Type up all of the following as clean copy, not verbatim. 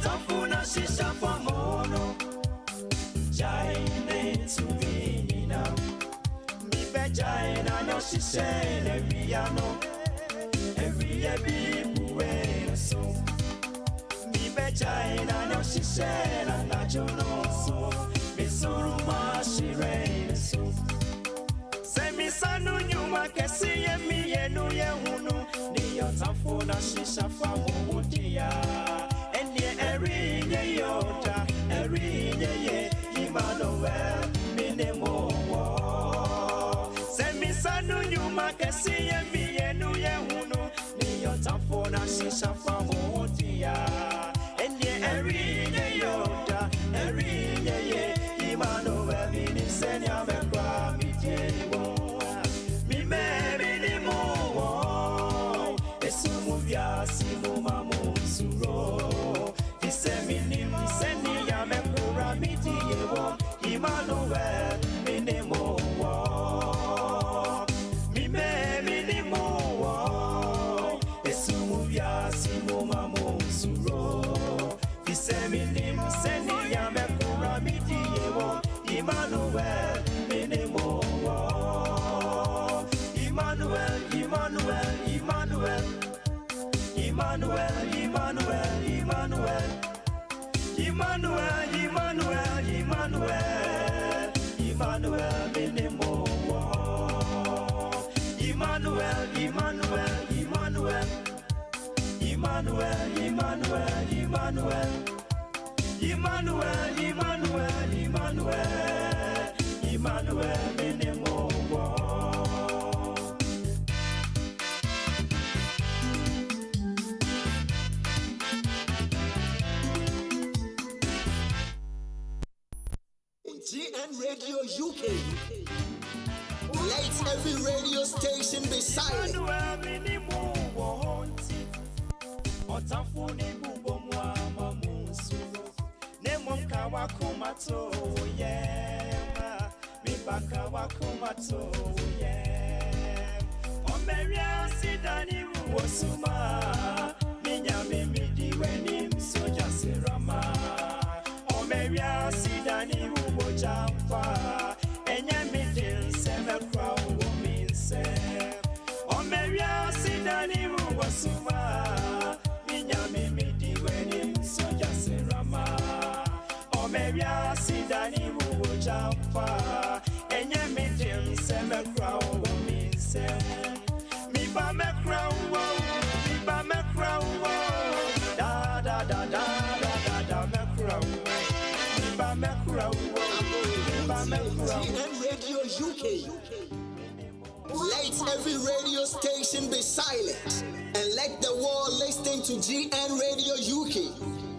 Tafuna shisha kwa mono Jaine tuvinina Mibe jaina no shishene miyano Eviye bibuwe so Mibe jaina no shishena na jono so Misuru mashire so Semi sanu nyuma kesi ye miyenu ye hunu Niyo tafuna shisha kwa mudia Erinye yoda, erinye ye, Emmanuel, minemo. Semi sanu nyuma kesi ye miyenu ye hunu, niyo tafona shisha famotia. Enye erinye yoda, erinye ye, Emmanuel, minisenya mekwa mitemo. Mime minemo, esumu vya simu mamu suro. Seni ya mekura miti yewo Emmanuel minimo wo Mime minimo wo Esumu vya simu mamu suro Seni ya mekura miti yewo Emmanuel minimo wo Emmanuel, Emmanuel, Emmanuel Emmanuel, Emmanuel, Emmanuel Emmanuel, Emmanuel, Emmanuel, Emmanuel, minimo. Emmanuel, Emmanuel, Emmanuel, Emmanuel, Emmanuel, Emmanuel, Emmanuel, Emmanuel, Emmanuel, Emmanuel, minimo. TUNEIN Radio UK. Let every radio station be silent. Omeria sidani ubo jampa Enye midil seme kwa ubo minse Omeria sidani ubo suma Minyami midiweni msoja serama Omeria sidani ubo jampa Enye midil seme kwa ubo minse Miba me kwa ubo Miba me kwa ubo Da da da da da da me kwa ubo TUNEIN Radio UK. Let every radio station be silent and let the world listen to TUNEIN Radio UK.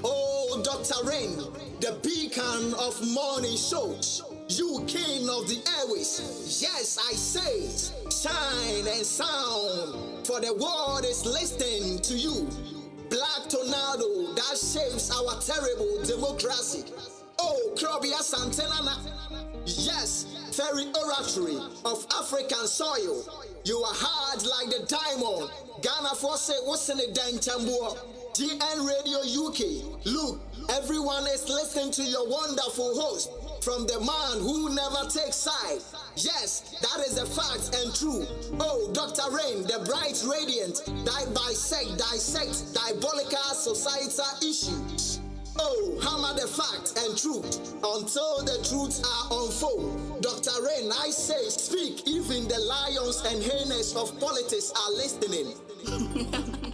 Oh, Dr. Rain, the beacon of morning shows, you king of the airways. Yes, I say it. Shine and sound, for the world is listening to you. Black tornado that shapes our terrible democracy. Oh, Krobia Santelana. Yes, very oratory of African soil. You are hard like the diamond. Ghana for say what's in the Danchambo. GN Radio UK. Look, everyone is listening to your wonderful host. From the man who never takes side. Yes, that is a fact and true. Oh, Dr. Rain, the bright radiant, dissect diabolical societal issues. Oh, hammer the fact and truth until the truths are unfold. Dr. Rain, I say, speak, even the lions and hyenas of politics are listening.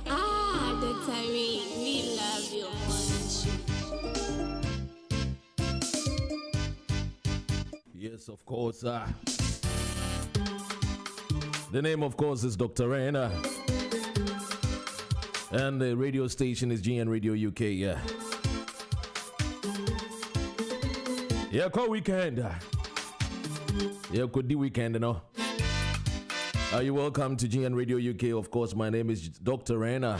Dr. Rain, we love you. Yes, of course. The name, of course, is Dr. Rain. And the radio station is GN Radio UK. Yeah, call weekend. Yeah, could do weekend, you know. Are you welcome to GN Radio UK? Of course, my name is Dr. Rain. I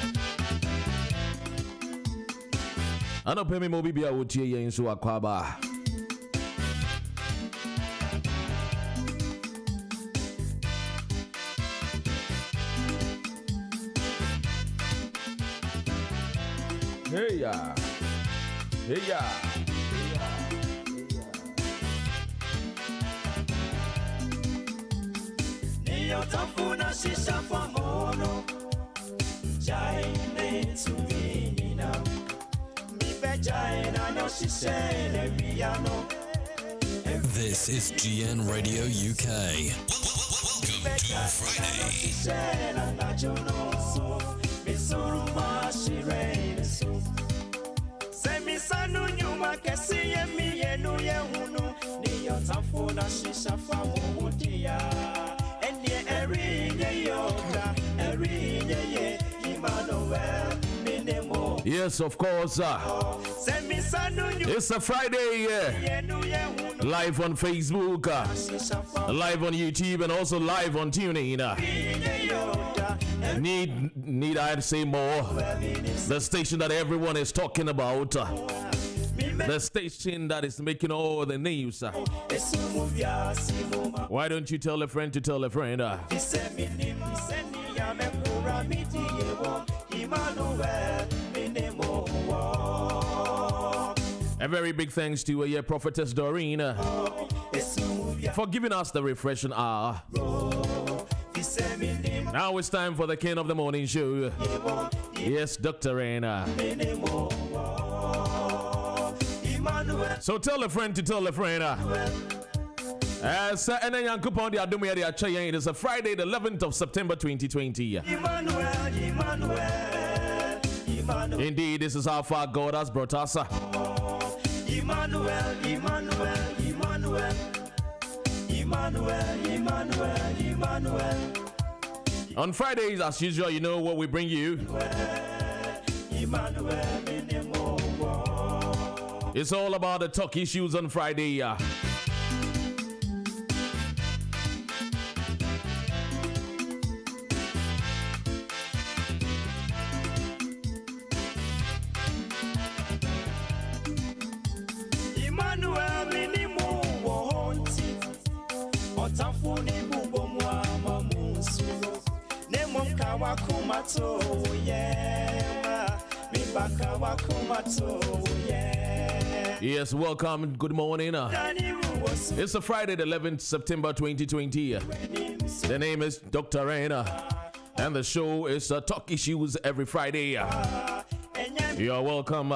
don't pay me more baby. I would hear you in Suakwaba. Hey ya. Niyotafuna shisha kwa mono Jaine tuminina Mipe jaina no shishene miyano. This is GN Radio UK. Welcome to Friday. Semisanu nyuma kesi yemi yenu yehunu Niyotafuna shisha fa mudia Enye erinye yoda Erinye ye Emmanuel Minemo. Yes, of course. It's a Friday, live on Facebook, live on YouTube, and also live on TUNEIN. Need I say more? The station that everyone is talking about, the station that is making all the news. Why don't you tell a friend to tell a friend? A very big thanks to Prophetess Doreen for giving us the refreshing hour. Now it's time for the King of the Morning Show. Yes, Dr. Rain. So tell a friend to tell a friend. It is a Friday, the 11th of September 2020. Indeed, this is how far God has brought us. Emmanuel. On Fridays, as usual, you know what we bring you. It's all about the talk issues on Friday. Yes, welcome. Good morning. It's a Friday, the 11th September 2020. The name is Dr. Rain, and the show is Talk Issues every Friday. You are welcome.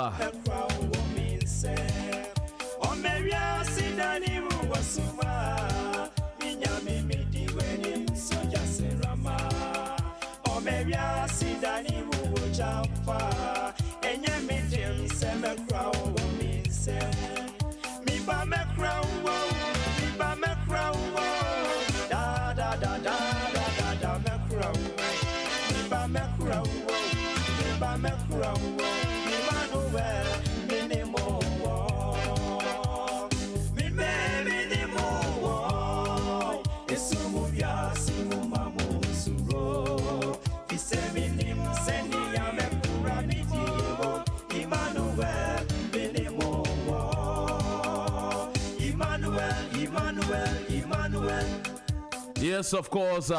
Yes, of course.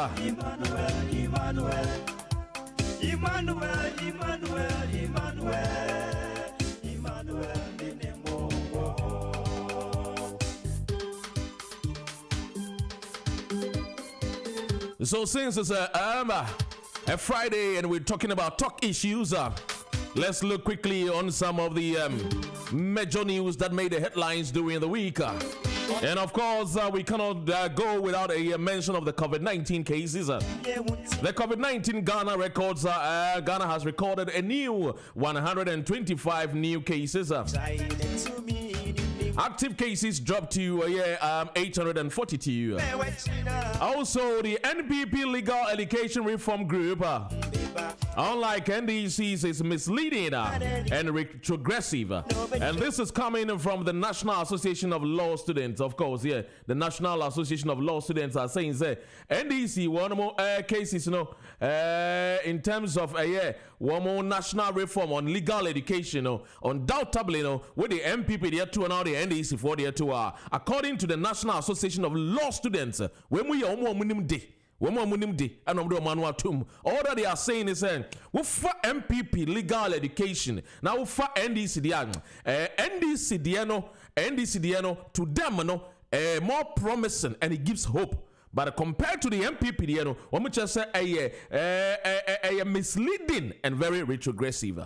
So since it's a Friday and we're talking about talk issues, let's look quickly on some of the major news that made the headlines during the week. And of course, we cannot go without a mention of the COVID-19 cases. The COVID-19 Ghana records, Ghana has recorded a new 125 new cases. Active cases dropped to 842. Also, the NPP Legal Education Reform Group, unlike NDC's, is misleading and retrogressive. And this is coming from the National Association of Law Students. Of course, the National Association of Law Students are saying that NDC one more cases, in terms of one more national reform on legal education, undoubtedly, with the MPP there too and now the NDC for there too are. According to the National Association of Law Students, when we are more minimum day. All that they are saying is we for MPP legal education now for NDC to them more promising and it gives hope. But compared to the MPP, what we just say a misleading and very retrogressive.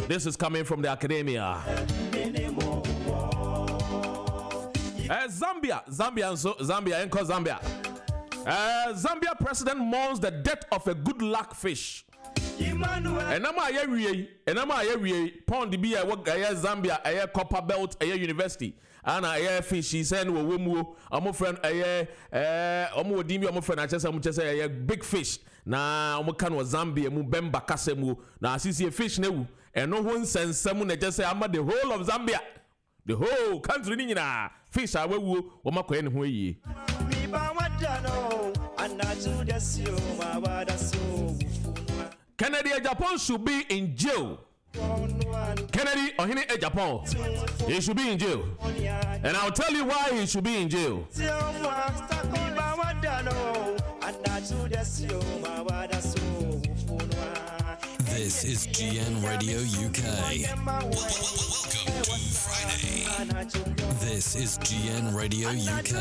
This is coming from the academia. Zambia. Zambia president mourns the death of a good luck fish. And I'm a pond be a work Zambia, a copper belt, a university. And a fish, he said, I'm a friend, a friend, I just say a big fish. Na omukan wa Zambia mu bemba kasemu na asisi a fish new and no one sends someone that just say I'm the whole of Zambia. The whole country nina fish awe wu omako en ho yi. Kennedy Japan should be in jail. Kennedy Ohine Japan, he should be in jail. And I'll tell you why he should be in jail. This is GN Radio UK. Welcome to Friday. This is GN Radio UK.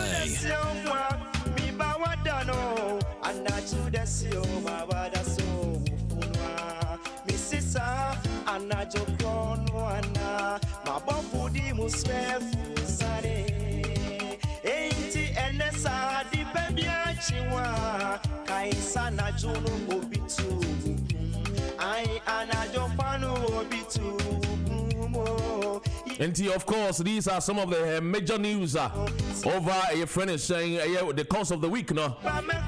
And of course, these are some of the major news over a friend is saying the course of the week, no.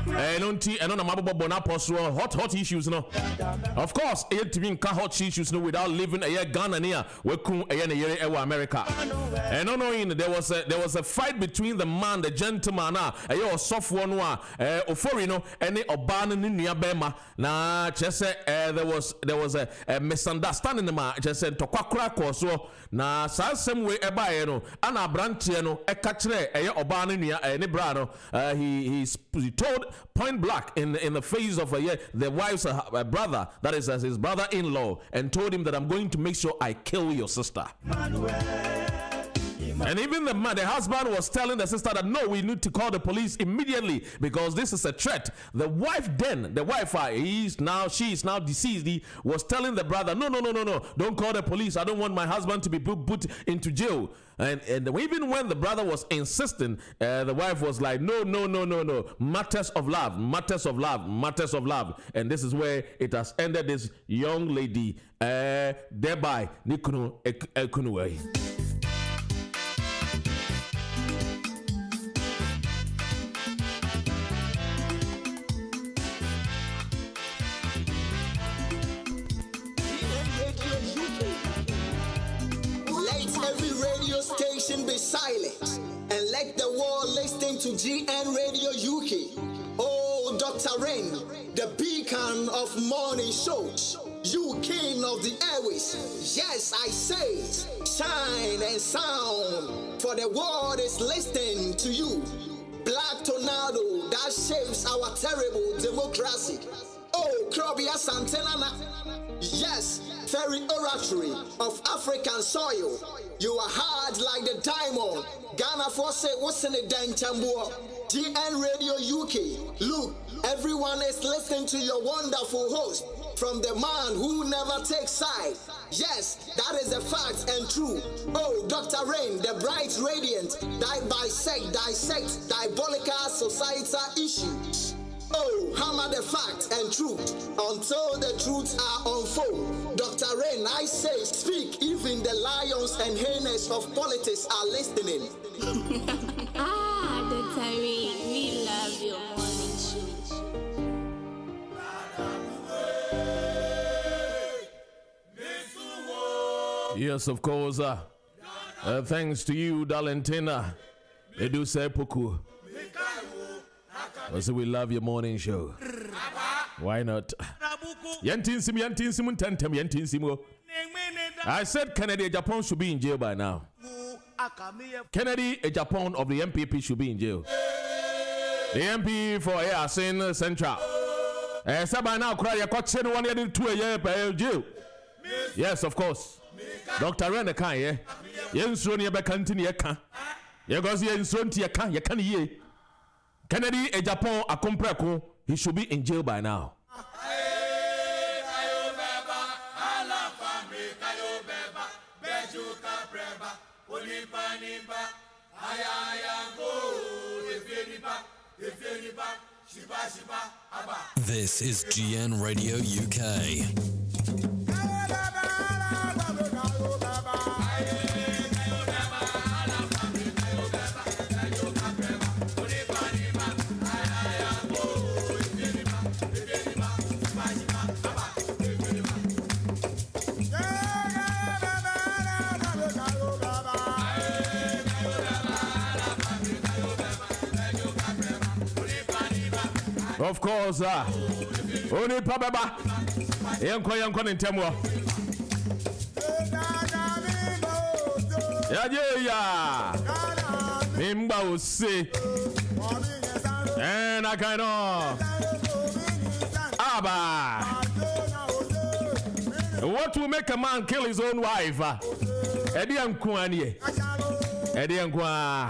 And on hot issues, no. Of course, it mean hot issues, no, without living a Ghana near America. And knowing there was a fight between the man, the gentleman, a soft one, Oforino, and a Oban in Bema. Now, just there was a misunderstanding. Just said to Quack or so. Now, some way no ana brantiano e kachre e oba ne brano he told point blank in the face of the wife's brother, that is his brother-in-law, and told him that I'm going to make sure I kill your sister. And even the husband was telling the sister that no, we need to call the police immediately because this is a threat. The wife, she is now deceased, he was telling the brother, no, don't call the police. I don't want my husband to be put into jail. And even when the brother was insisting, the wife was like, no, matters of love. And this is where it has ended. This young lady thereby Nikunu Ekunuwe. Be silent and let the world listen to GN Radio UK. Oh, Dr. Rain, the beacon of morning shows, you king of the airways. Yes, I say, shine and sound, for the world is listening to you. Black that shapes our terrible democracy. Oh, Krobia Santenana. Yes, very oratory of African soil. You are hard like the diamond. Ghana for say what's in the Dantambo. GN Radio UK. Look, everyone is listening to your wonderful host. From the man who never takes side. Yes, that is a fact and true. Oh, Dr. Rain, the bright radiant, dissect diabolical societal issues. Oh, hammer the fact and truth until the truths are unfold. Dr. Rain, I say, speak, even the lions and hyenas of politics are listening. Dr. Rain, we love your morning show. Yes, of course. Thanks to you, Dalentina. Edu Sepuku. Also, we love your morning show. Why not? I said Kennedy Japan should be in jail by now. Kennedy Japan of the MPP should be in jail. The MP for Asin Central. By now, cry a coach 1 year 2 year per jail. Yes, of course. Dr. Rene can ye. Yen Sonia Becantini Yaka. Yagos Yen Sonti Yaka, Yakan ye. Kennedy a Japan a compreko, he should be in jail by now. This is GN Radio UK. Of course, only Pababa. Yanko in Temwa. Yeah. Mimba will say. And I kind of. Abba. What will make a man kill his own wife? Eddie and Kwanye. Eddie and Kwa.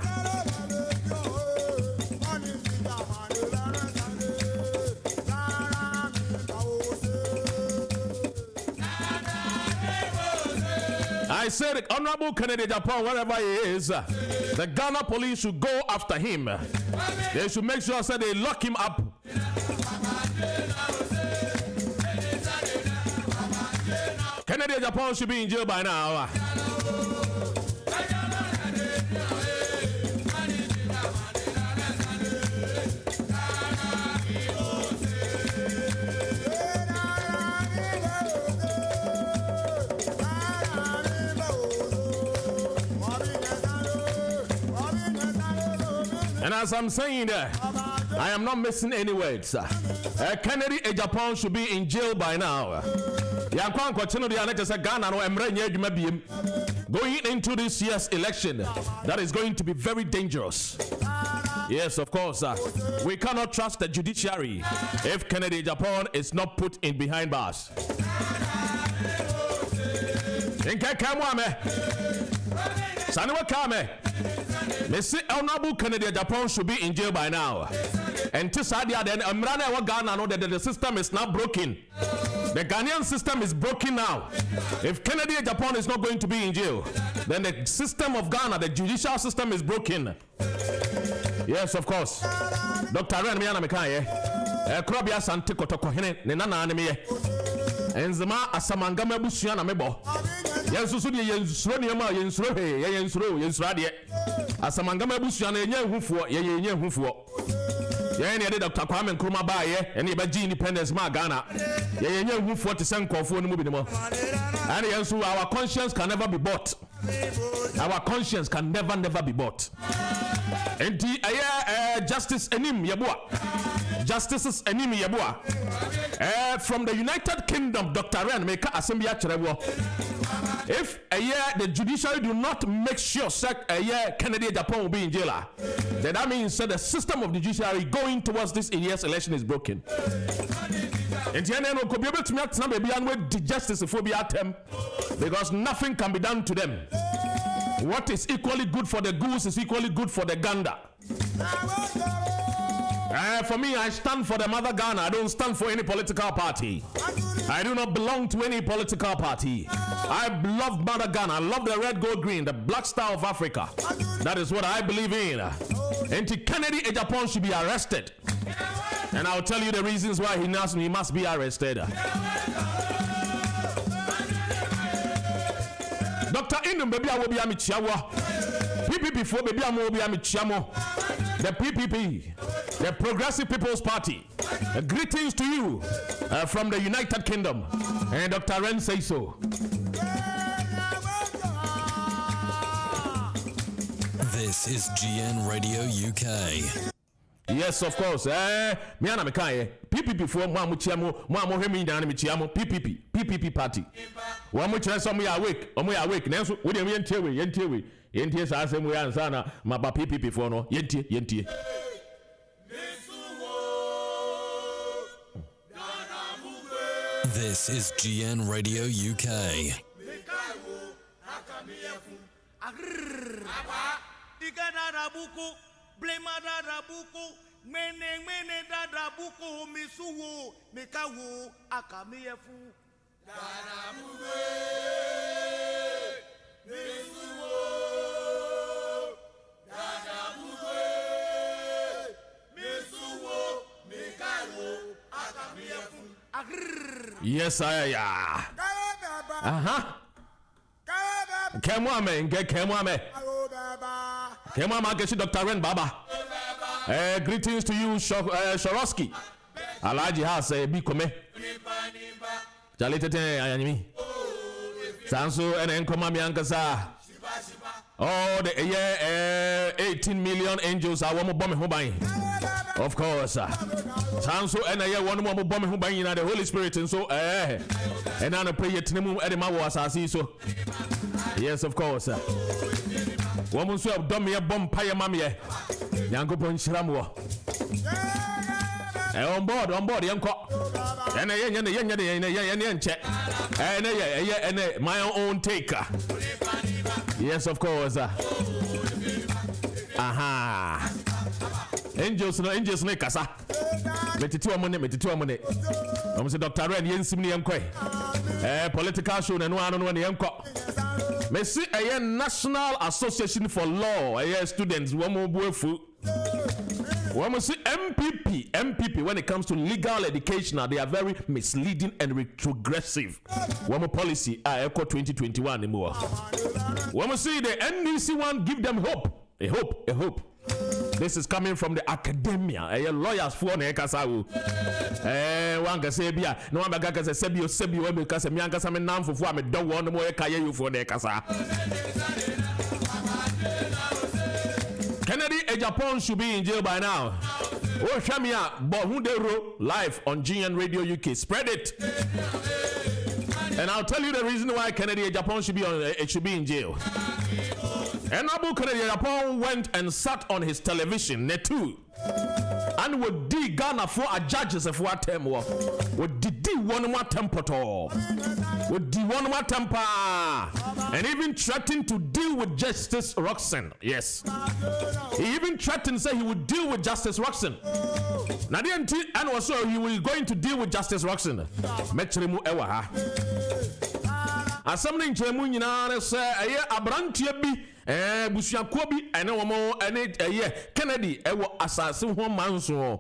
I said, Honorable Kennedy Japan, wherever he is, the Ghana police should go after him. They should make sure that they lock him up. Kennedy Japan should be in jail by now. And as I'm saying that, I am not missing any words. Kennedy Japan should be in jail by now. Going into this year's election, that is going to be very dangerous. Yes, of course. We cannot trust the judiciary if Kennedy Japan is not put in behind bars. Mr. Honorable Kennedy Japan should be in jail by now. And to Sadia, then Amrana Ghana know that the system is now broken. The Ghanaian system is broken now. If Kennedy Japan is not going to be in jail, then the system of Ghana, the judicial system, is broken. Yes, of course. Dr. Ren Miana Mekaye, Krobia Santi Kotokohene, Nana Anime, Enzema Asamangama Busiana Mebo. Yensusudi Yensroniama Yensro Asamangama Busiana Yenhufu, Yenhufu. Yenny Dr. Kwame Nkrumah Baye, and Ibaji Independence Ma Ghana. Yenhufu to send Kofu and Mubinimo. And Yensu, our conscience can never be bought. Our conscience can never be bought. And the Justice Enim Yabua. Justices Enim Yabua. From the United Kingdom, Dr. Ren Meka Assembly Trewo. If the judiciary do not make sure Kennedy Japan will be in jail, then that means that the system of the judiciary going towards this year's election is broken. And the could be able to make some baby and with the justice for be at them because nothing can be done to them. What is equally good for the goose is equally good for the gander. For me, I stand for the mother Ghana. I don't stand for any political party. I do not belong to any political party. I love mother Ghana. I love the red, gold, green, the black star of Africa. That is what I believe in. And Kennedy Ejapon should be arrested. And I'll tell you the reasons why he must be arrested. Dr. Indum baby I will be amichiawa. PPP for baby I will be amichiamo. The PPP, the Progressive People's Party. Greetings to you from the United Kingdom. And Dr. Ren says so. This is GN Radio UK. Yes, of course. Me ana mekaye. PPP for mo amuchiamo, mo amohemi na michiamo. PPP party. Wa mo kire some ya awake, omo ya awake. Nanso we dem yentie sa asem we ansa na maba PPP for no. Yentie. This is GN Radio UK. Mene dada buku misuwo mekawo akameyefu dada buku misuwo dada buku misuwo mekawo akameyefu. Yes, I Kemwame Keshi Dr. Ren Baba. Greetings to you, Shorosky. Alaji has a bikome. Jalitete ayanyimi. Sansu and Enkomami Ankasa. Oh, the 18 million angels are one more bombing Hubain. Of course. Sansu and a one more bombing Hubain and the Holy Spirit and so and I pray it Nimu Edema was as so. Yes, of course. Woman so have done me a bomb pie mammy. Yanko Ponchramwa. On board, Yanko. And a check. And my own taker. Yes, of course. Aha. Angels make us. Metitua money. I'm say Dr. Ren Yensimni Yankwe. Political show and one Yanko. Messi a National Association for Law, students, one more boyfriend. When we see MPP, when it comes to legal education, they are very misleading and retrogressive. One more policy, Echo 2021 anymore. When we see the NDC one, give them hope, a hope. This is coming from the academia. Lawyers for Nekasawu. One can say, no one can say, Sebio, because a man can say, I'm for me, don't want more Kayu for Nekasa. Kennedy Ejapon should be in jail by now. Oh, Shamia, Bohundero live on GN Radio UK. Spread it. And I'll tell you the reason why Kennedy Ejapon should be in jail. And Abu Kennedy Ejapon went and sat on his television, Netu, and would dig Ghana for a judges of what term was. Would do one more temper, would do one more temper, and even threatened to deal with Justice Roxanne. Yes, he even threatened to say he would deal with Justice Roxanne. And also he was going to deal with Justice Roxanne. Metrimu ewa. As something Chemuina say, Abrantia be. Busuakuo bi ene womo ene Kennedy ewo asase ho manso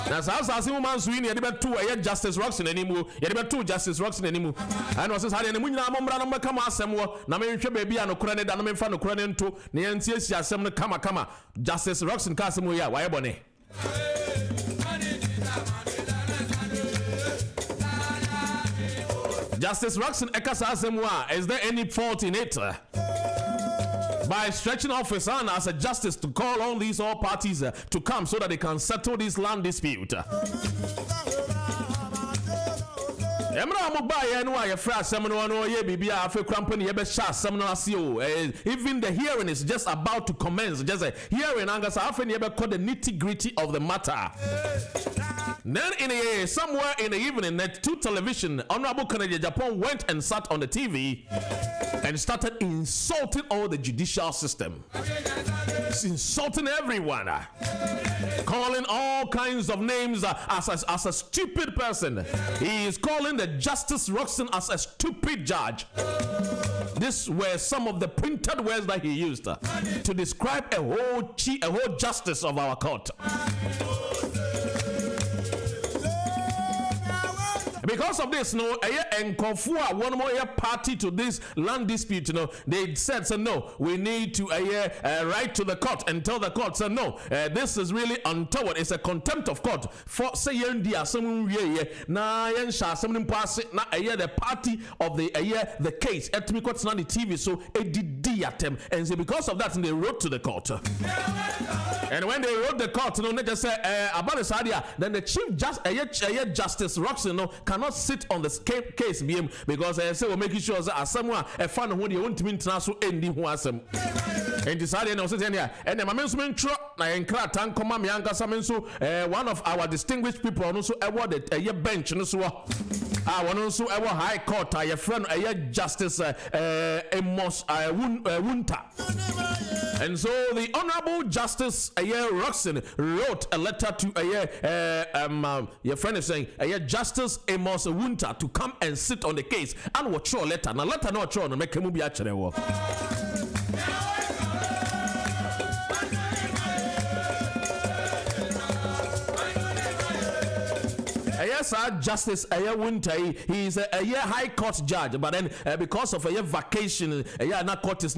na asase ho manso ni ye de beto Justice Roxanne animu ye de beto Justice Roxanne animu and was say ne munyina mommra no meka asem wo na menhwe baabi a no kora ne da no memfa no kora ne nto ne yantie si asem no kama Justice Roxanne ka asem wo ya waye bone. Justice Roxanne ekasa asem wo is there any fault in it? By stretching off his hand as a justice to call on these all parties to come so that they can settle this land dispute. Emra mo ba ye no aye fra asem no ye bibia afi krampo ne ye be sha asem no ase o. Even the hearing is just about to commence. Just a hearing angasa afi ne ye be call the nitty-gritty of the matter. Then somewhere in the evening, net 2 television, Honorable Kennedy Japan went and sat on the TV and started insulting all the judicial system. Insulting everyone, calling all kinds of names as a stupid person. He is calling the Justice Roxon as a stupid judge. These were some of the printed words that he used to describe a whole justice of our court. Because of this, no, one more party to this land dispute, they said, so no, we need to write to the court and tell the court, so no, this is really untoward. It's a contempt of court for say na the party of the case at me court's not the TV, so it did and so because of that, they wrote to the court. And when they wrote the court, they just say about this idea, then the chief justice Roxon cannot sit on the case because I say we're making sure that someone a fan who they want to mean to end who has them. And decided no sitting here. And the management truck na enkra tan koma me anka samenso one of our distinguished people also awarded a bench no so one also our high court a friend a justice Amos Wunta. And so the Honorable Justice Roxon wrote a letter to your friend is saying Justice Amos Wunta to come and sit on the case and watch your letter. Now letter no show no make him be actually work. Yes, Justice Winter, he is a high court judge, but then because of a vacation, not court is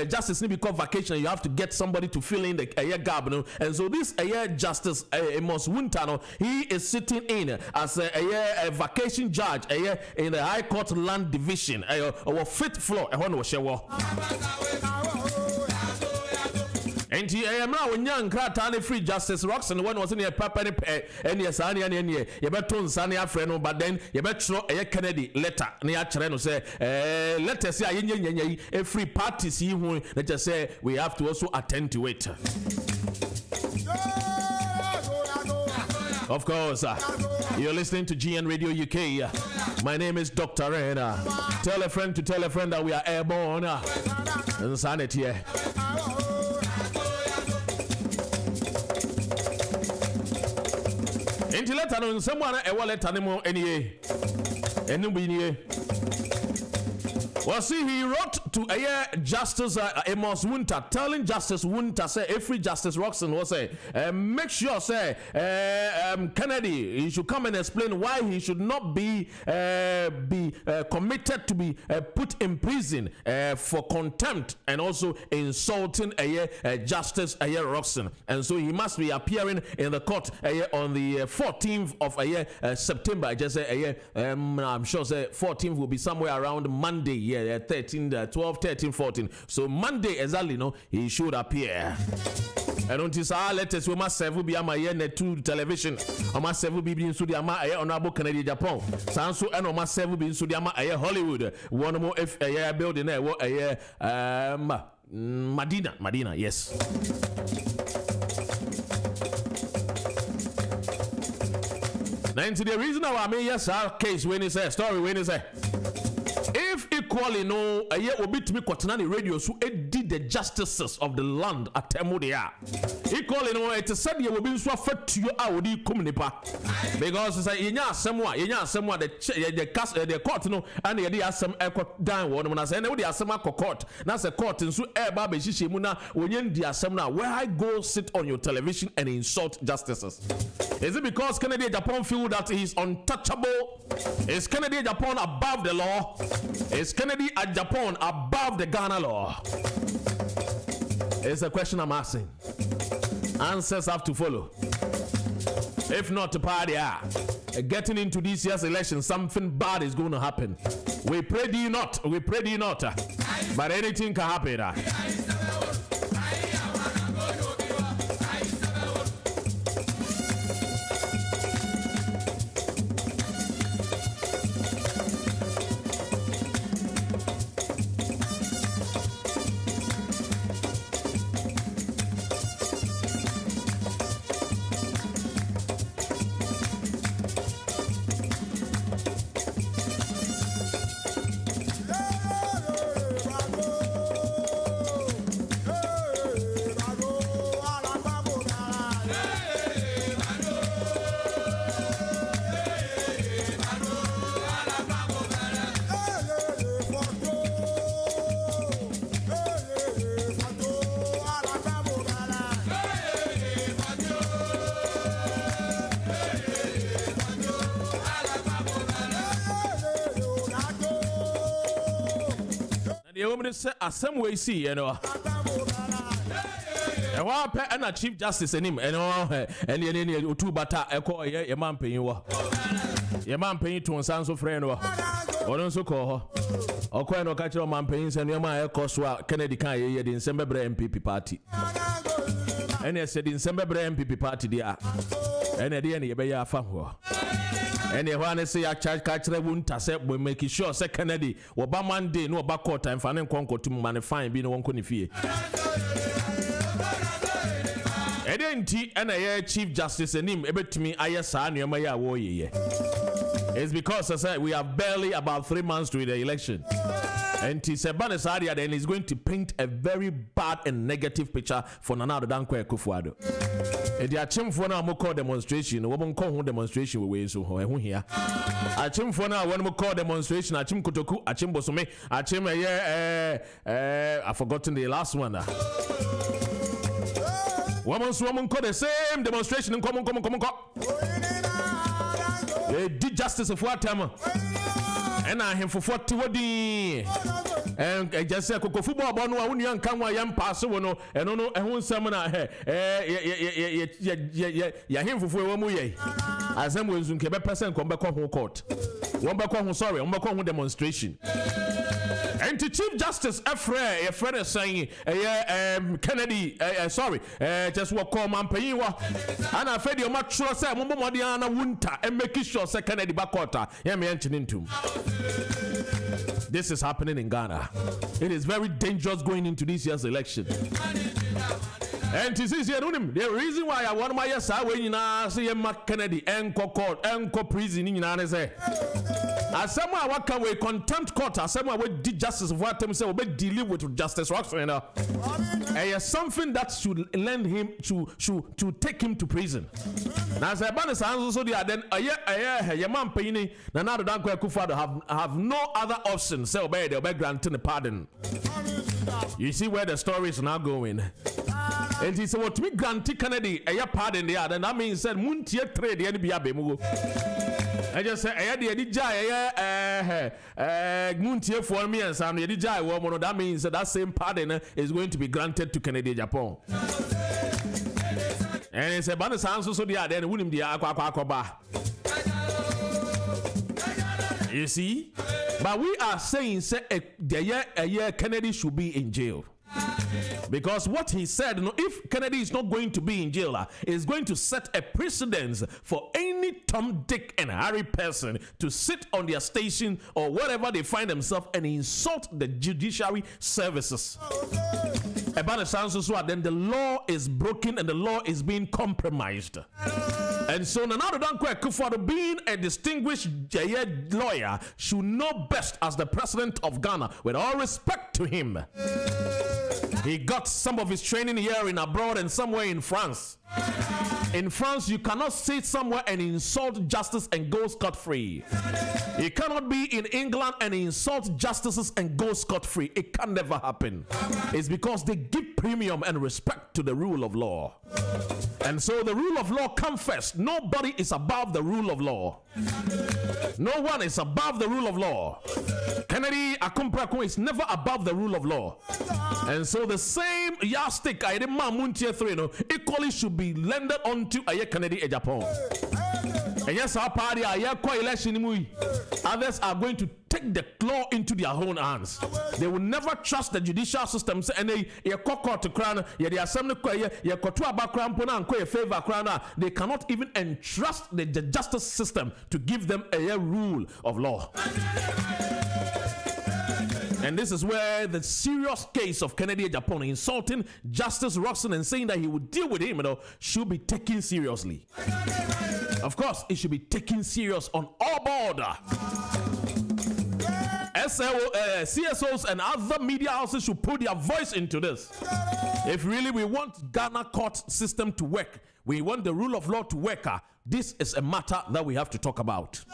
justice because vacation, you have to get somebody to fill in the gap, and so this Justice Amos Winter, he is sitting in as a vacation judge in the High Court Land Division, our fifth floor. And I am now young Kratani Free Justice Roxon when was in a papa and yes, and you better Sunny Afrino, but then you better a Kennedy letter near Chireno say, let us say a free party see who let us say we have to also attend to it. Of course, you're listening to GN Radio UK. My name is Dr. Rena. Tell a friend to tell a friend that we are airborne. Insanity. Into letter on someone a wallet animal any well, see, he wrote to Justice Amos Winter, telling Justice Winter, say, every Justice Roxon will say, make sure, say, Kennedy, he should come and explain why he should not be committed to be put in prison for contempt and also insulting Justice Roxon. And so he must be appearing in the court on the 14th of September. I just say, I'm sure, say, 14th will be somewhere around Monday. 12, 13, 14. So Monday exactly, he should appear. And until our letters, we must serve be my net to television. I must serve be in Sudiama, Honorable Kennedy Japan. Sansu and I must serve be in Sudiama, Hollywood. One more if a building there, Medina, yes. Now, into the reason why I mean, yes, our case when it's a story, when it's a if equally no a year will be to me quatinani radio so it did the justices of the land at Temudia. Equally no it said you will be so fed to you out the communipa because it's a somewhat the court and the idea some down one when I say no the asema court that's a court and so air baby shimuna when you the asema where I go sit on your television and insult justices. Is it because Kennedy Japan feel that he is untouchable? Is Kennedy Japan above the law? Is Kennedy at Japan above the Ghana law? It's a question I'm asking. Answers have to follow. If not to party, getting into this year's election, something bad is going to happen. We pray thee not, but anything can happen. Yomini say asem we see, you know. And one pair and a chief justice in him, and any two bata echo a man paying you. Your man paying to Sanso friend or don't so call her. Or quite no catch your man paying and your man Coswa Kennedy can ye in December MPP party. And I said in December MPP party, dear. And at the end, you be a family. And you want to say a charge catch the wound to say we make sure say Kennedy or Monday no back court time for an conquer to man fine being one conifee. And I Chief Justice and him able to me I saw near my warrior. It's because I said we are barely about 3 months to the election. And Tisebanes area then is going to paint a very bad and negative picture for Nana Dankwa Kufuado. And the Achim for now more demonstration, woman call demonstration we so who here. Achim for now one more call demonstration, Achim Kutoku, Achim Bosome, Achim I've forgotten the last one. Woman call the same demonstration and come on. They did justice of what time. And I have for 40 wadi. And I just said, Coco football, but no one young come, young passer, no, and no, and one summoner, ya him for 4 muye. As them was in Quebec person come back on court. One back on sorry, one back on demonstration. And to Chief Justice a friend is saying, Kennedy, sorry, just what call man payiwa. And I fed your much sure say, Modiana Wunta, and make sure say Kennedy Bakota, yeah, me mentioning to. This is happening in Ghana. It is very dangerous going into this year's election. And this is the reason why I want my yes, I when you now see Mark Kennedy, Enco court, Enco prison in Yanese. As someone what can we contempt court, as someone we did justice of what them say, we deal with justice Roxanne. And something that should lend him to take him to prison. Now as a bonus also the then a man paying Nana Dankwa Kufuado have no other option, so obey they'll be granting a pardon. You see where the story is now going. And he said, what me grant Kennedy a pardon there, then that means said Muntia trade the NBA Bemu. I just say, I had the Edijay, Muntia for me and some Edijay woman. That means that same pardon is going to be granted to Kennedy Japan. And it's a bonus answer, so they are then winning the Aquacoba. You see? But we are saying, say, a year Kennedy should be in jail. Because what he said, if Kennedy is not going to be in jail, is going to set a precedence for any Tom, Dick, and Harry person to sit on their station or wherever they find themselves and insult the judiciary services. About the sounds then the law is broken and the law is being compromised. And so Nana Dankwa Kufuado, being a distinguished lawyer, should know best as the president of Ghana, with all respect to him. He got some of his training here in abroad and somewhere in France. In France, you cannot sit somewhere and insult justice and go scot-free. You cannot be in England and insult justices and go scot-free. It can never happen. It's because they give premium and respect to the rule of law. And so the rule of law comes first. Nobody is above the rule of law. No one is above the rule of law. Kennedy Akumprakun is never above the rule of law. And so the same yardstick equally should be lended onto a Kennedy Japan. And yes, our party are quite election. Others are going to take the law into their own hands. They will never trust the judicial system. And they they cannot even entrust the justice system to give them a rule of law. And this is where the serious case of Kennedy Japan insulting Justice Roxanne and saying that he would deal with him, should be taken seriously. Of course, it should be taken serious on all board. CSOs and other media houses should put their voice into this. If really we want Ghana court system to work, we want the rule of law to work, this is a matter that we have to talk about.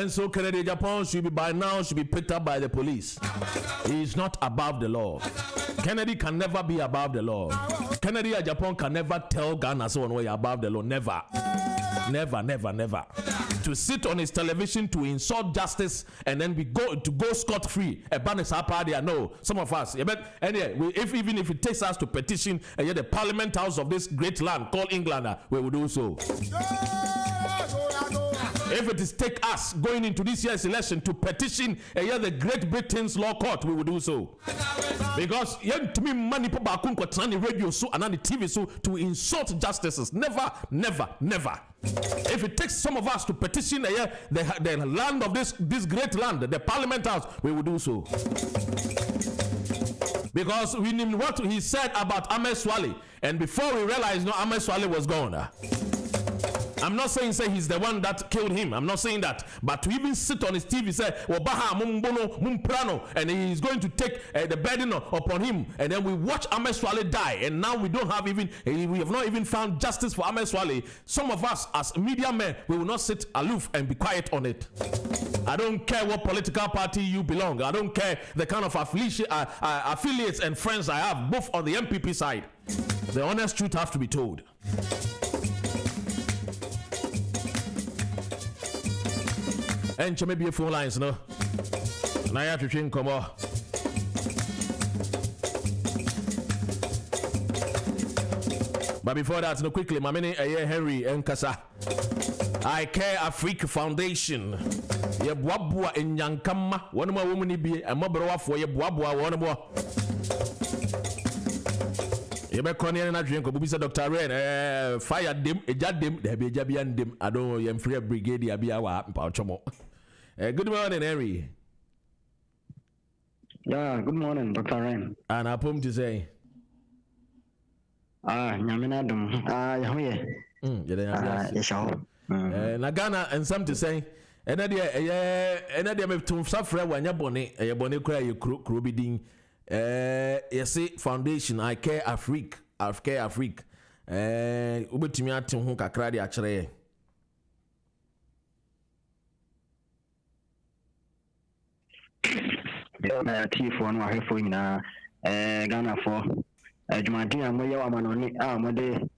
And so Kennedy Japan should be picked up by the police. He is not above the law. Kennedy can never be above the law. Kennedy Japan can never tell Ghana someone way above the law. Never. Never. To sit on his television to insult justice and then go scot-free. No, some of us. Anyway, even if it takes us to petition the Parliament House of this great land called England, we will do so. If it is take us going into this year's election to petition the Great Britain's law court, we will do so. Because to me money the radio so and on the TV so to insult justices. Never. If it takes some of us to petition the land of this great land, the Parliament House, we will do so. Because we knew what he said about Ahmed Swale, and before we realized Ahmed Swale was gone. I'm not saying he's the one that killed him. I'm not saying that. But to even sit on his TV say, Wabaha mumbono mumprano, and he's going to take the burden upon him. And then we watch Ahmed Swale die. And now we have not even found justice for Ahmed Swale. Some of us as media men, we will not sit aloof and be quiet on it. I don't care what political party you belong. I don't care the kind of affiliates and friends I have, both on the MPP side. The honest truth have to be told. And maybe a phone lines, no? And I have to drink come on. But before that, no, quickly, my name is Henry Nkasa. I Care Africa Foundation. Ye buabua in Yankama, one more woman be a mobile for ye buabua, one more. You be calling and drink. Obi say Dr. Rain, fire them, a jad them, there be a jabian them. I don't know, you free brigade, ya be our pouchomo. Good morning, Henry. Yeah, good morning, Dr. Rain. And I pum to say, Yaminadum, Nagana and some to say, and I have to suffer when you're bonnet, a bonnet cry, you crubiding. Yesi Foundation, I Care Africa, ubetumi atem ho kakra de akere. Yeah, T4 no ahefo nyina Ghana for adwumadin amoye wa manoni amode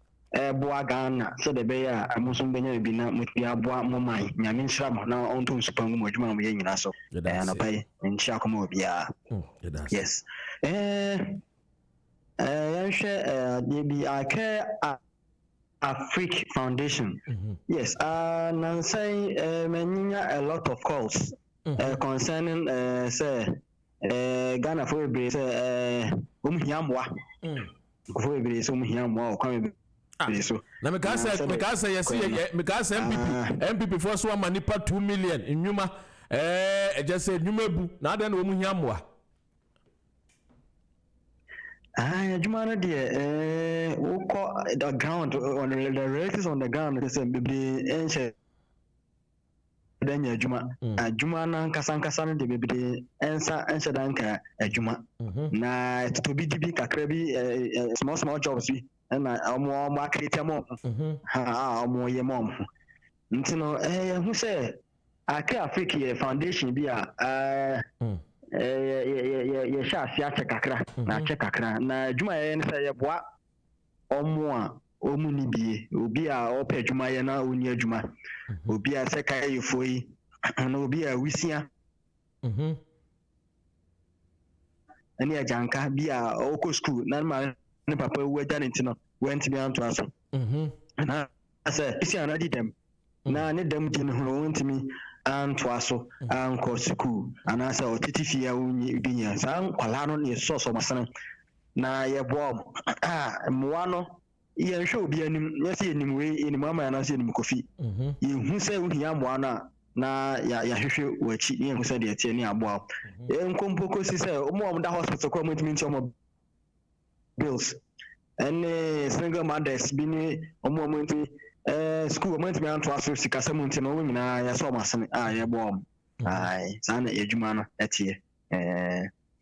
boa Ghana so de be ya amuso benya bi na muti aboa moman nyame nshram na onto nsupangu mo adwuma mo ye nyina so na pai nchia komo bia. Yes. I Care Africa Foundation. Yes. Nansay a lot of calls concerning say Ghana for be say umhiamwa. For be say umhiamwa o so. Na mekasa yes mekasa MPP for so manipa 2 million nyuma just say nyuma bu na ada na umhiamwa. Jumana dear, the ground on the relatives on the ground is a baby ancient. Then Juma, Jumana Kasan the baby answer Danka, Juma. Na to be Kakrebi, small jobs, and I'm more market more. More your mom. Who say, I Care Africa Foundation be ye sha sia chekakra na chekakra na adwuma ye ne say ye boa omo a omu ni bie obi a opa adwuma ye na oni adwuma obi a se kai yefoi na obi a wisia ani ajanka bi a oko school na ma ne papa wu agya ne ntino went me anto aso na say isi anadi dem na ne dem di ne ho went me anto aso anko school anasa otiti fia unyi binya san kwala no ne so masana na ye boom mwa no ye nhwe obi anim ye se enim we enim ama na se enim kofi ye hu se uhia mwa na ya hwehwe wachi ye hu se de tie ne aboa enkompo kosi se omo da hospital ko mo ntimi nti omo bills and single mothers bi ni omo ntimi school mo ntimi anto aso sikasa mo ntimi no nyina ya so masane ye boom ai sana edwuma no etie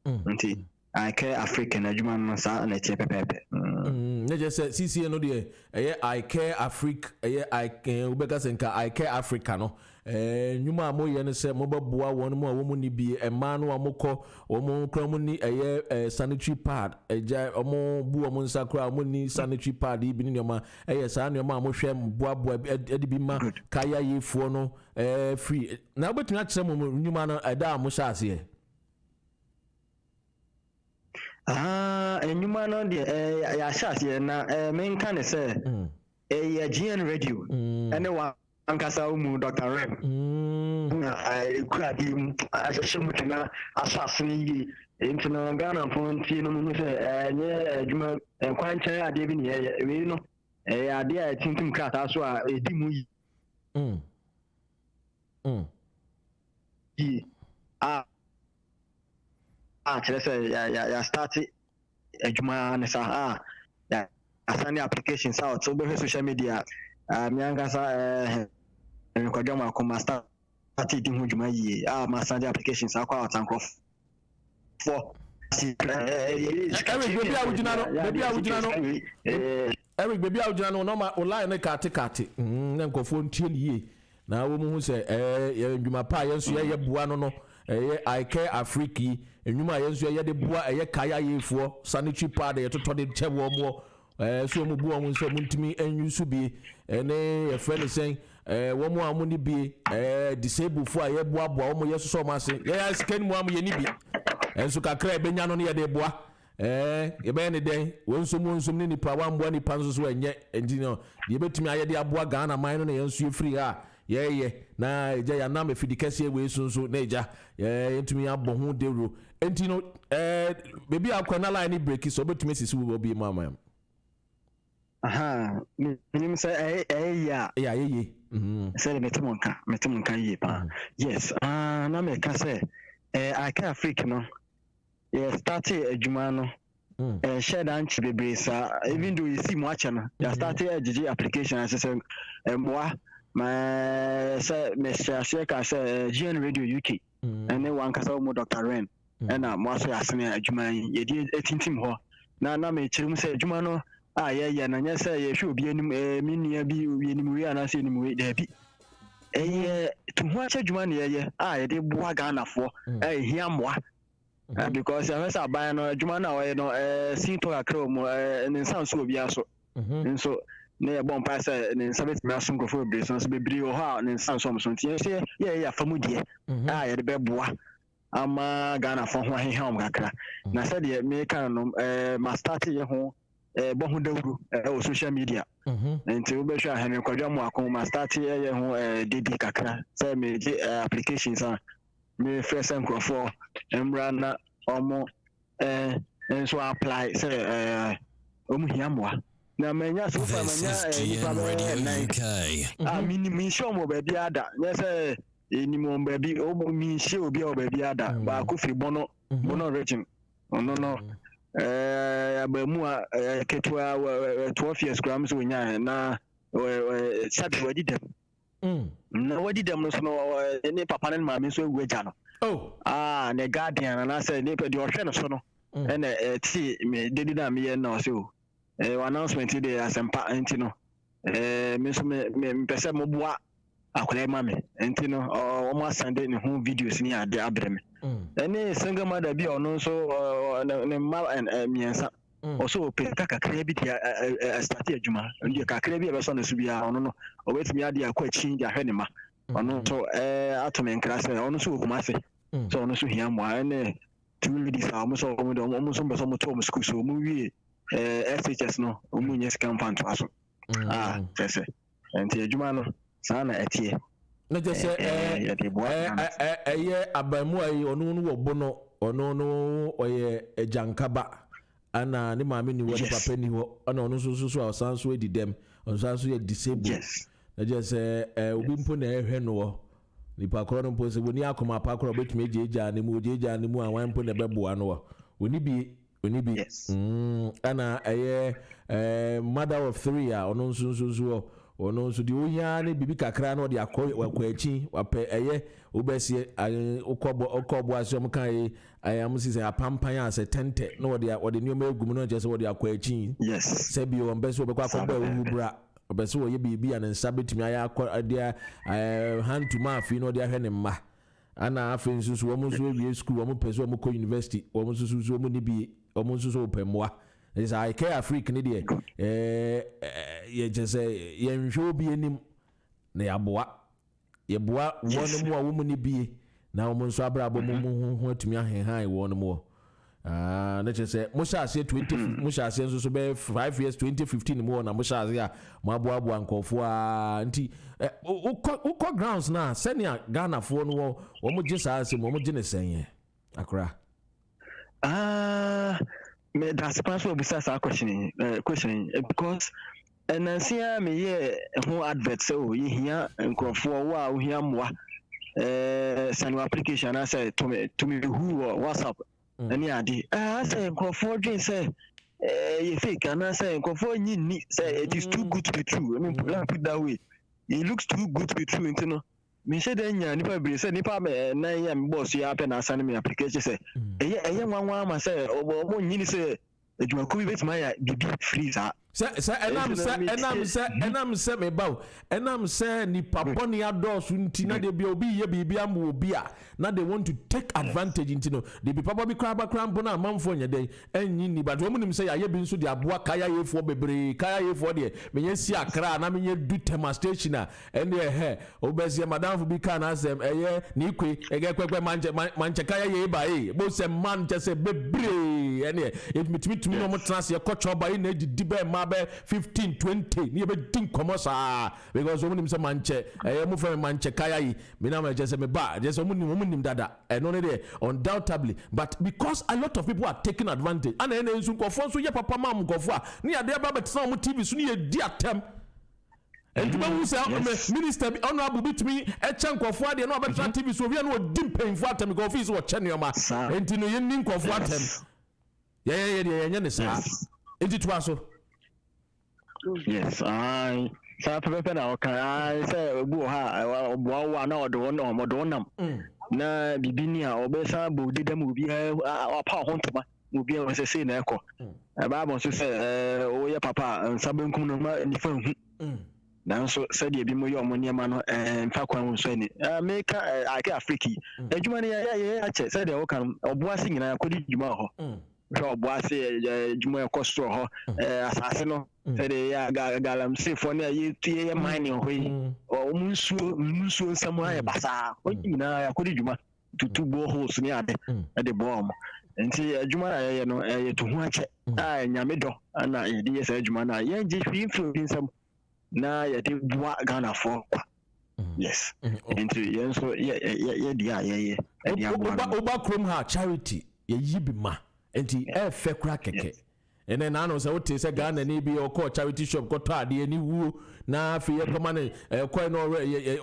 nti I Care Africa na adwuma no sa na etie pepepe na je say CCA no de I Care Africa I Care Ubeka senka I Care Africa no nyuma mo ye ne se mo beboa won mo a wo mu ni bi emma no amokọ wo mu kra mu ni sanitary pad eja omo bu wo mu nsa kra mo ni sanitary pad ibi ni nyoma saa nyoma mo hwe boa edi bi ma kaya yefo no free na obetumi a kire mo nyuma no eda mo sha ase enyuma no de ya sha ase na men kan say ya GN radio ene wa ankasa umu Dr. Rem kura bi ashashimutuna asasini yi intino Ghana fonti no mu se nye adwuma kwanchan ade bi ne we no ade a tintim krata so a edi mu yi kire se ya start adwuma ne sa ya asani applications out so be social media mi ankasa nkwadama ko master ati di hu dwuma yi master applications akwa atankof for Eric baby awujina no ma online kate na nkofo ntie ni na wo mu hu se ndwuma pa yenso ye boa no I care Afriki ndwuma yenso ye de boa kaya yefo sanitary pad ye totode chewo mo so mu bu omo nso mu ntimi enyu bi ene ye friend sen wo mu amu ni bi disable fo aye boa omo yeso so ma se ye scan mu amu ye ni bi enso kakra ebenya no ye de boa ye be ne den wonso mu nso ni nipa wan boa nipa nso so enye enti no ye betumi aye de aboa Ghana man no na yenso free ye na eja ya na mefidikese we sunso na eja entumi abɔ ho dewro enti no baby akwa na line break so betumi sisi wo bi mama minim say ya say metum kan ye pa yes na me ka say I can Africa no started adwuma no share dan chibebre sa even though you see mo acha no ya started GG application as say moi my say me share ka say GN Radio UK and then one kasa mo Dr. Ren and mo so asene adwuma ye di etintim ho na me chirim say adwuma no yeah na nya say ye hwe obi anim me nua bi obi anim wi ana say anim wi da bi to ho acha adwuma ne ye ye de boa Ghana fo hia moa because I was buy no adwuma na we no sin to akra mo ne nsan so obi aso nso na ye bon pass ne nsan betimi aso nkofo obi so bebiri o ha ne nsan so mo so tie say ye ya famu die ye de be boa ama Ghana fo ho ahihia om kakra na say de me kan no ma start ye ho bo ho dawru o social media nti wo be hwa hene kwadwa mo akon ma start ye ho didi kakra say me applications me first microphone emra na omo enso apply say omu hiamwa na manya so fa manya UK mi show mo ba bi ada na say ni mo ba bi o mi show obi o ba bi ada ba ko fi bono region no ba mu ketwa 12 years gram so nya na sabi wadi dem na wadi dem no so no ni papa na ma me so egwaja no ne guardian na say ni pe di ohwe no so no na ti me dedi na me na so announcement dey asempa enti no me so me pese mo boa akola ma me enti no o mo sande ne ho videos ni ade abre me ene single mother bi ono so ne ma miensa also pe kakra bi dia start adwuma ndi kakra bi e be so no so bia ono no o betimi ade akwachi dia hwe ne ma ono so atome nkra se ono so okuma se so ono so hia mo ene two ladies a mo so mo do mo so mo to mo school so mo wie SHS no o mo nyes campaign to aso sese enti adwuma no sana etie na je se abamu ayi onu no wo bono onu no oye ejankaba ana ne maame ni wo ne papa ni wo ana onu so asan so edidem onu so ye disable na je se obi mpo na ehwe no wo nipa kro no mpo se woni akoma pa kro betumi ejeja ne mu awan mpo na beboa no wo oni bi ana mother of 3 a onu so ono so di ohia ne bibi kakra na odi akwachi wape obesie okobo asom kan amusi se apampan ase tente na odi nyoma egum no je se odi akwachi yes se bi o mbese obekwa akọba ehubra obeso wo ye bibi an nsa betumi aya dia hand to mouth no dia hwe ne mma ana afi nsusu wo mo so wie school wo mo pese wo mo ko university wo mo susu wo mo ni bi wo mo susu opemwa is I care Africa ni de ye just say ye nhwe obi enim na yaboa ye boa won mo a wo mo ni bi na wo mo nso abrabo mo ho atumi ahenhan won mo na say mo sha say 20 mo sha say nso so be 5 years 2015 mo na mo sha say a mo aboa nkofo a nti ukọ grounds na senior Ghana fo no wo mo gisa say mo gine senye akra me that's possible besides our questioning because and I see me who advert so you hear nkofo wa hia moa send application I say to me who WhatsApp any ade I say nkofo dream say you fake and I say nkofo ni say it is too good to be true. I mean put it that way. It looks too good to be true, you know. Me say den nya nipa be say nipa na ya me boss ya pe na assign me application say eye nwanwa ma say obo nyini say adwuma ko bi betima ya bibi freezer say enam say me baw enam say ni papa ni adosu nti na de bi obi ye bibi am obi a na they want to take advantage nti no de bi papa bi kraba krampo na manfo nya den enyi ni but wo nim say ya ye bi nso de aboa kaya ye fo bebre kaya ye fo de menye si akra na menye du demonstration a ene he obese madam fo bi kan asem eye ni kwe ege kwekwe manche kaya ye ba bo se man che se bebre ene it mitimi no mo trans ye kocho ba ina di be ma be 15 20 ni be din komo sa because omunim se manche mo fe manche kaya yi me na ma je se me ba je se omunim dada no ne there undoubtedly but because a lot of people are taking advantage and ene nsu nkofo so ye papa mam nkofo a ni ade ba betra mo TV so ni ye di atem and who say minister honorable bitimi e chen nkofo ade no betra TV so we no di mpemfo atem because office wo chen yoma enti no ye ni nkofo atem ye ne sa enti to aso. Yes, I pepe na I say obu ha obo na odo nam na bibini a obesa bo didam obi apa hontoma obi a wose say na ekọ ba bo so say oye papa nsabenkum no ma nifa hu na so say de bi mo ye omoni ma no mfa kwan so ni make ake afriki adwuma ne ya ache say de wo kan obo ase nyina akodi dwuma ho so obo ase dwuma ekọ ho asase no say de ya galam say for na ye tie mining ho yi o munsuo nsam ha basa o nyina akodi dwuma tutu bo holes ni ade de bo mo nti adwuma na ye no ye to hu ache nyame do ana ye de ye say adwuma na ye je fi nsam na ye de bua Ghana for yes nti ye so ye dia ye oba krom ha charity ye yibi ma nti e fe kura keke ene na no say wote say Ghana ni bi o charity shop ko to ade ni wuo na fi ye koma ne ko no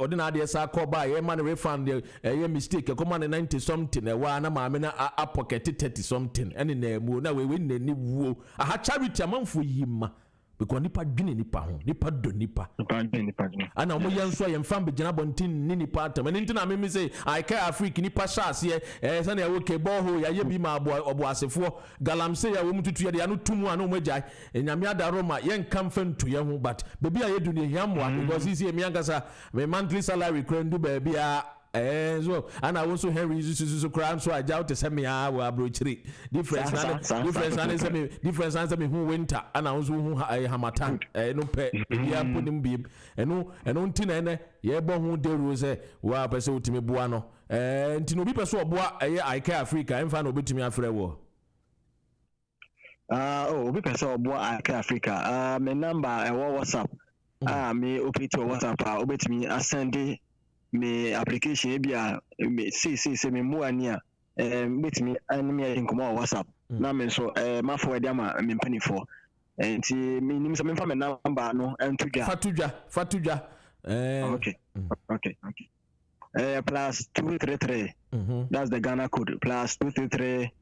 ordinary sa ko ba ye man refund ye mistake ko man 90 something e wa na ma me na a pocket 30 something ene na mu na we ni wuo aha charity amanfo yima because nipa dwene nipa ho nipa do nipa ana omo yenso ye mfam be gina bontin ni nipa atam ene ntina me say I care Africa nipa shaase say na wo ke boho ya ye bi ma obo asefo galamse ya wo mututu ye de anu tumu anu mo jai enyame adaro ma ye nkam fantu ye ho but bebi a ye du ne hiamwa because isi e mi ankasa me monthly salary krandu bebi a so ana wo so Henry so kran so aja to say me a wo abrochiri difference na me hu winter ana wo so hu hamatan no pe bia ponim biem eno ntina ene ye bo hu de rose wa pese utimi boa no ntino bi pese oboa eye I care Africa emfa na obetimi afre wo obi pese oboa I care Africa me number WhatsApp me operator WhatsApp obetimi asende me application bi a me say me mo ani a betimi anime ya nkomo WhatsApp na me so ma forward ama me mpanifo enti me nim say me fa me number no entudwa fatudwa okay plus 233 that's the Ghana code plus 233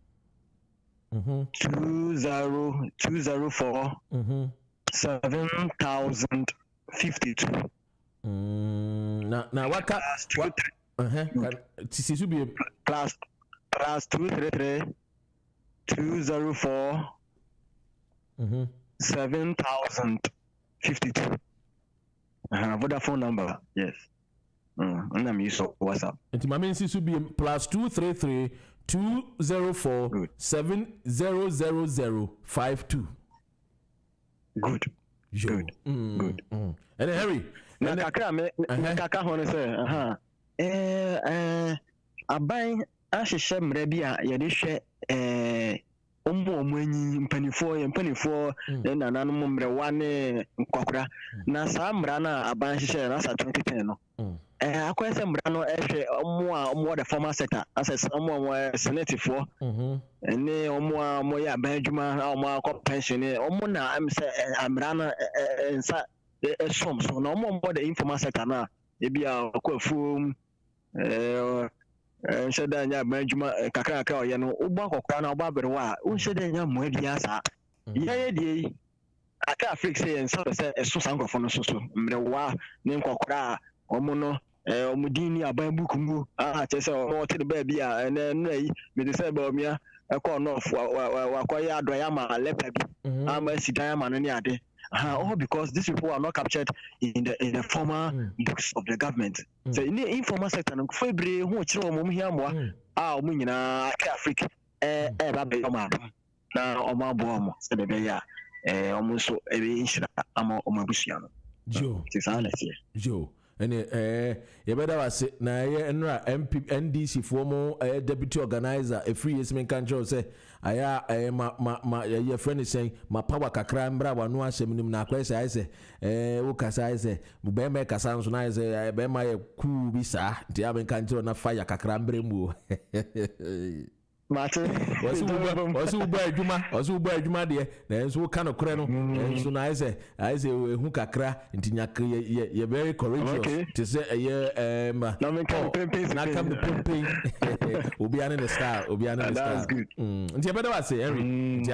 204 7052 na waka tisisu bi plus 233 204 7052 Vodafone number, yes. And I'm using WhatsApp. And my main should be +233 204 700052. Good. Good. Good. And then Harry. Na kakra me kaka ho ne say aban ahyehyɛ mmerɛ bi a yɛde hwɛ anyi mpanifo na nananom mmerɛwa ne nkɔkora na saa mmara na aban hyehyɛ na sa 2010 no akɔyɛ sɛ mmara no ɛhwɛ ɔmo the formal sector asɛ ɔmo senate fo ne ɔmo yɛ aban adwuma ɔmo akɔ pension ɔmo na am sɛ mmara no nsa so na ɔmo the informal sector na ebi a akɔ afuom nhyɛ da nya aban adwuma kakra ɔyɛ no wobɔ akɔkora na ɔbɔ aberewa a wonhyɛ da nya mmoa bi asa yɛyɛ deɛ aka Africa sɛ yɛnsa sɛ ɛso saa nkurɔfo no so mmerɛwa ne nkɔkora a ɔmo no ɔmo din ni aban buku mu kyerɛ sɛ ɔmo te de baabi a ɛnɛ yi mede sɛ baomia ɛkɔɔ nɔf wakɔyɛ adɔyɛ ama lepa bi ama asi dan ama no ne ade all because these people are not captured in the formal books of the government. So in the informal sector, no febre hu kyerɛ ɔmo hia mmoa a ɔmo nyinaa aka Africa ba be ɔmo adom na ɔmo aboa ɔmo sɛ de bɛyɛ a ɔmo nso ɛbɛ nhyira ama ɔmo abusua no. Joe and yɛbɛda wase na ɛyɛ nra NDC foɔ mo deputy organizer free esmen control sɛ aya ma yɛ friend saying ma power kakra mbra wa no ahyɛ nim na akwa sɛ ayɛ sɛ wo kasa ayɛ sɛ bɛma kasa nso na ayɛ sɛ bɛma yɛ cool bi saa nti aben control na fire kakra mbra mu Mate wasu uba adwuma de na enso wo ka no kore no enso na ayɛ sɛ ehu kakra nti nyaka ye very courageous to say ma na me come pemping obi ane the star nti better what say Henry nti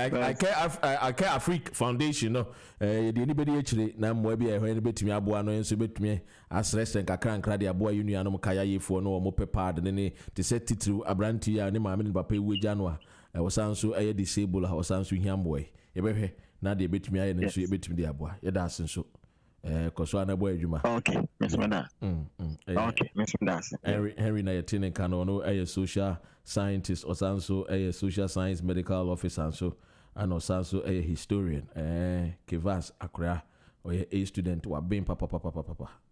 I care Africa Foundation no de anybody actually na mmoa bi ehwe ne betumi aboa no enso betumi asresen kakra nkra de aboa union no kaya yefo no mo pepa de ne te say titru abranti ya ne maame ne papa Janwa, I was also a disabled, I was also him boy. Ebe na de betumi aye ne so betumi de aboa. Ye da asen so. Koso ana boy adwuma. Okay, Miss Manda. Okay, Miss Manda. Henry na yetine kan no a social scientist or sanso a social science medical officer so and also a historian. Kevas Akra or a student wa ben papa.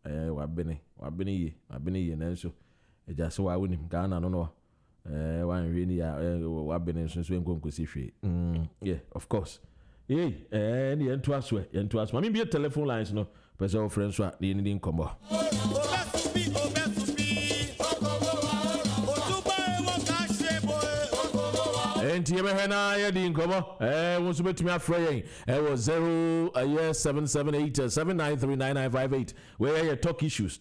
Wa beni ye na so. E just so I win him Ghana no. One really what been since when go see free. Yeah, of course. Yeah, and the to us. I mean, be a telephone lines, no, but our friends were the Indian combo. And Tiamahana, I didn't come up. Was to bet me a fraying. It was 778 7939958. Where you talk issues.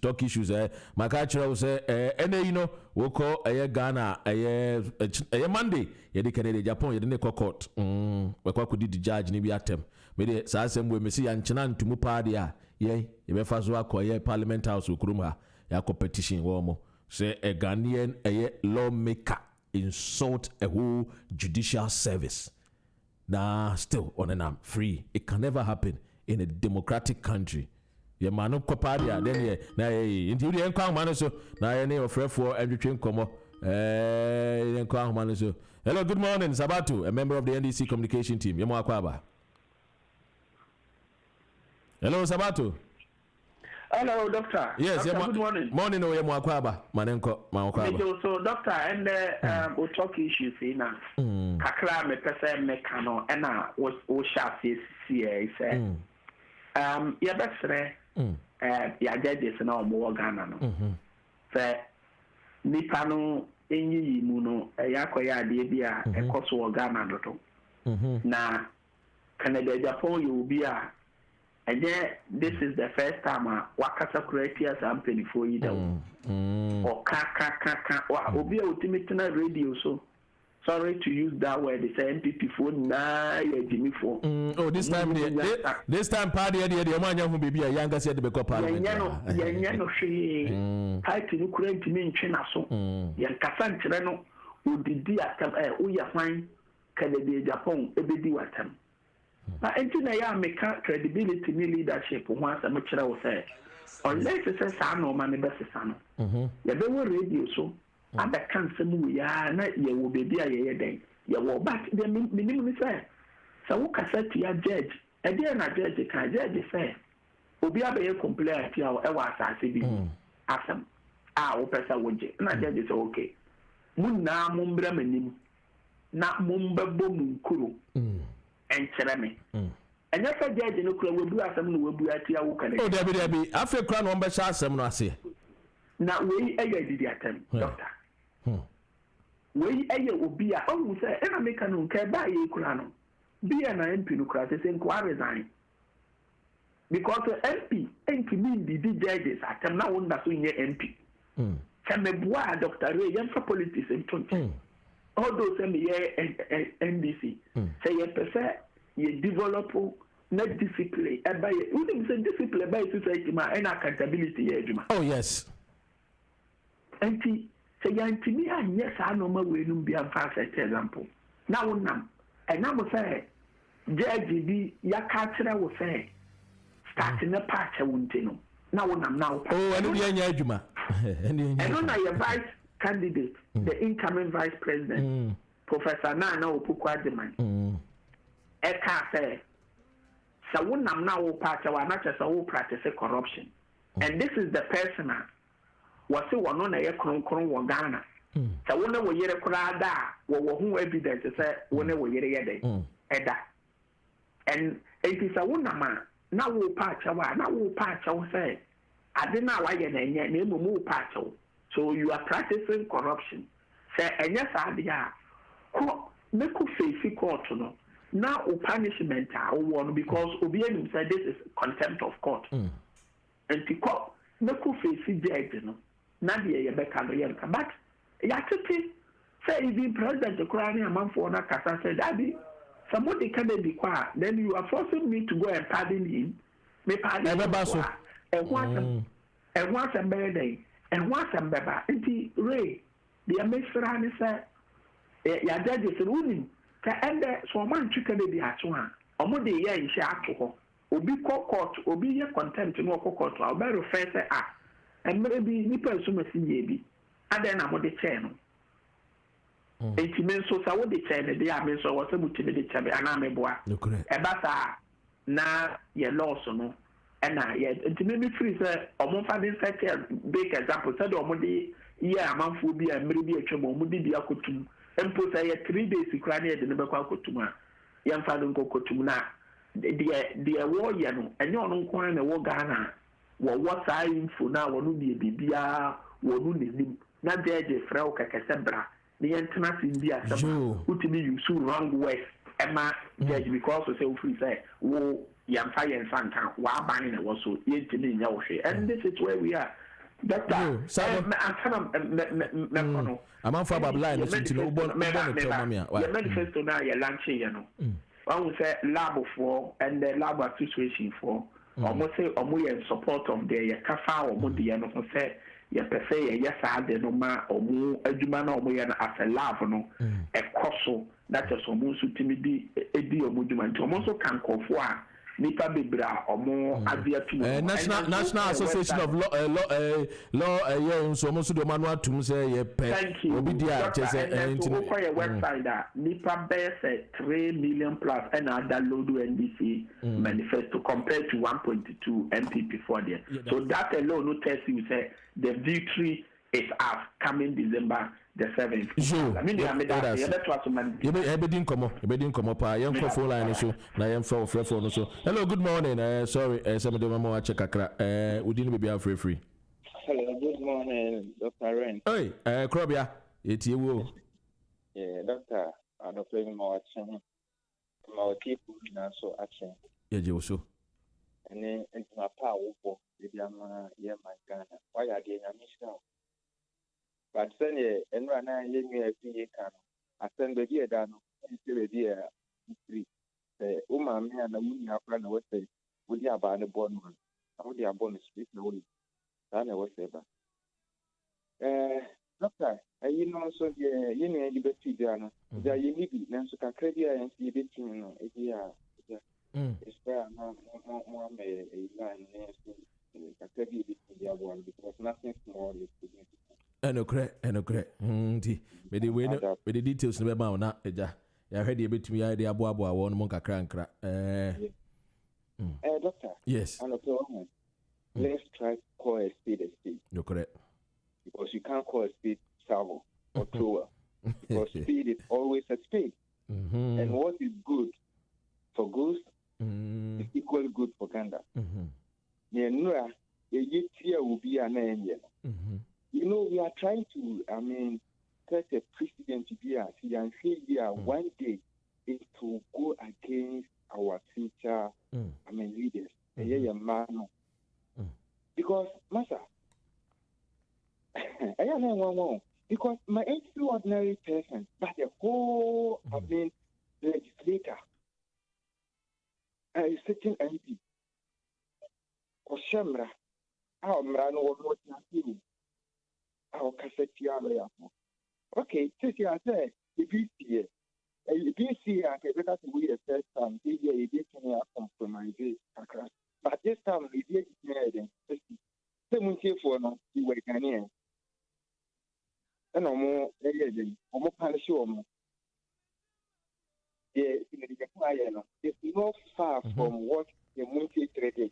My culture was and you know, we'll call a Ghana a Monday. You did Japan, you didn't court. We could the judge, maybe at them. Maybe Sassam will see and Chanan to Mupadia. Yea, if I first work or Parliament House with Kruma, ya competition warmo. Say a Ghanaian a lawmaker. Insult a whole judicial service. Nah, still on and free. It can never happen in a democratic country. Your man of Copadia, then ye, na into the encounter manager, na any of for every train como. Encounter manager. Hello, good morning, Sabatu, a member of the NDC communication team. Yemo Akwaba. Hello, Sabatu. Hello, doctor. Yes, doctor, good morning. Morning, no, Yemo Akwaba. Manenko, Makwaba. So, doctor, and we talk issues now. Kakra me pese me kano, and now was shafi CA say. Ya besre, ya judges na mo Ghana no. Say, nipa no enyi mu no, ya koya ade bia ekoso Ghana no to. Na Canada Japan you be a. And then this is the first time wakasa creators and penny for you or obi ultimate radio so sorry to use that word they say MPP phone na Jimmy phone. Oh, this time party the man who be a younger said the parliament. Yeah, no she title no current me ntwe so. Yan kasa nkyere no odidi atam uya fine Canada Japan ebedi watam. Na enti na ya make credibility ni leadership once am kire wo say unless it's a son or man, the best son. You better radio so. And the cancer movie, na you will be there a day. You will back the minimum say. So, what can say to your judge? A dear na judge can judge say. Obi abe complain to our ewa asasi bi. Asem. O pesa woje. Na judge say okay. Mun na mumbra menim. Na mumba bomu kuro. Enkyere me. Enya fa judge no kuro webu asem no webu atia wo kale. Oh debi afi kura no mba sha asem no ase. Na we eye didi atem doctor. We eye obi a owu say e na meka no nke ba ye kura no. Bi na MP no kura say nko resign. Because MP mean the judges atem na wonder so nye MP. Kamebua Dr. Ray yamfa politics in 20. All those NDC say ye prefer ye develop not discipline by we say discipline by society ma and accountability ye adwuma. Oh yes. Enti say yantimi anya sa no ma we num bi amfa set example. Na wonam and na mo say judge bi ya ka kire wo say start na patch wuntino. Na wonam now. Oh and bi anya adwuma. And on your vice candidate, the incoming vice president, Professor Nana Opukwademan, Eka say, Sawunam now part of not just a practice corruption. And this is the person was the one on a Kron Ghana. Sawuna will yet a crada, who evidence to say, when they were yet Eda. And it is a wunama, now will patch away, now will patch away say. I didn't know why you name move party. So you are practicing corruption. Say, and yes, I did. Make you face court no. Now, punishment I want because Obianim said this is contempt of court. And the court make you face judge no. Nadia you better no. But you have to say even president the crown a man for that casa said Daddy, somebody can be quiet. Then you are forcing me to go and pardon him. Me pardon him. And once a birthday, and once a baby, and Ray, the American said, "Ya judges and women, to end so man chicken be at one, or more the year in Shato, or be court, or be your contempt to no court, or better face and maybe nipple so much in ye and then I'm on the channel. 80 men so I would the channel, the army so what's able to be the channel, and I'm a boy. A bassa na ye loss or no. And to make me free, sir, or more finding such a big example, said or Modi, yeah, a month will be a maybe a trouble, Modi be a cotum, and put a 3 days to cry at the Nebaka Kotuma, young father Kotumuna, the war yano, and your own coin a war Ghana, what I info now, will be a Bibia, will not there the Frau Casabra, the Antanas India, who to me you so wrong west, Emma, judge because of self free say, whoa. Yamfire and Santa, while banning it was so yet in Yashi. And this is where we are. That's I'm for Babylon. Your manifesto now, you're launching, you know. One would say lab for and the lab association for almost say, or more in support of the Kafa or Mundiano for say, you per se, yes, I did no ma or more, a Jumano or more as a lab, no, a cosso that is almost to me a deal movement. Also can call for. Nipa Bibra or more National Association of Law so most of the manual to say thank you. Website that Nipa Bear said 3 million plus and I download NDC manifesto compared to 1.2 MPP for there. So that alone will tell you say the victory is us coming December the 7th. I mean, phone line so na phone so. Hello, good morning. Sorry, some of the mama check akra. We didn't be free. Hello, good morning, Dr. Ren. Hey, Krobia, it's you. Yeah, Doctor, I'm not playing more action. My people now so action. Yeah, you so. And then into my power for the yeah, my Ghana. Why are they in a mission? But then, and right now, you may have been I send the dear down, still a dear history. The woman and the woman have run away, would you have a born one? How would you have born a speak the way? Done whatever. Doctor, you know, so you know, you bet you down. There you need it, Nancy can credit and see the team. It's fair, no, more a line, because nothing small is significant. Enokre. Me the details no be ma na eja. Ya hwede betumi ya de aboabo awon mo kakra nkra. Doctor. Yes. And let's try to call a spade a spade. You're correct. Because you can't call a spade salvo or thrower. Because spade is always a spade. And what is good for goose is equally good for gander. You know, we are trying to, set a precedent to be at and say, one day it will go against our future, leaders. Because, Master, I don't know, because my extraordinary person, but the whole, legislator, a certain MP, Koshamra, our man or what you our cassette. Okay, since you are there, the BC, I better to wait the first time, they did compromise, but this time we did it. Someone here for no, you were Ghanaian. And no more, more punish you. It's not far from what the Muncie traded.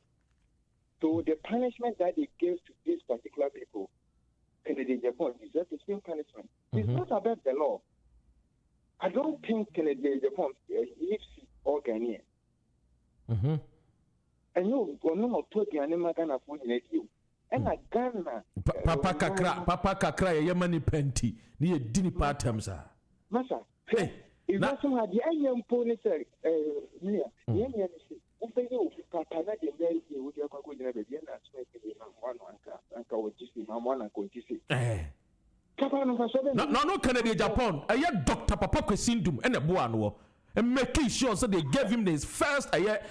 So the punishment that they gave to these particular people, Kennedy Japan, is that the same punishment. It's not about the law. I don't think Kennedy Japan is all Ghanaian. And you go no talking animal Ghana for you. And I Ghana. Papa Kakra, Yamani Penti, near Dini Patamsa. Massa, hey, if that's what the young pony said, near, Papa, not the very with your cocoon, never be no Canada Japan. I had Dr. Papa Kwesindum and a Buano and making sure so they gave him his first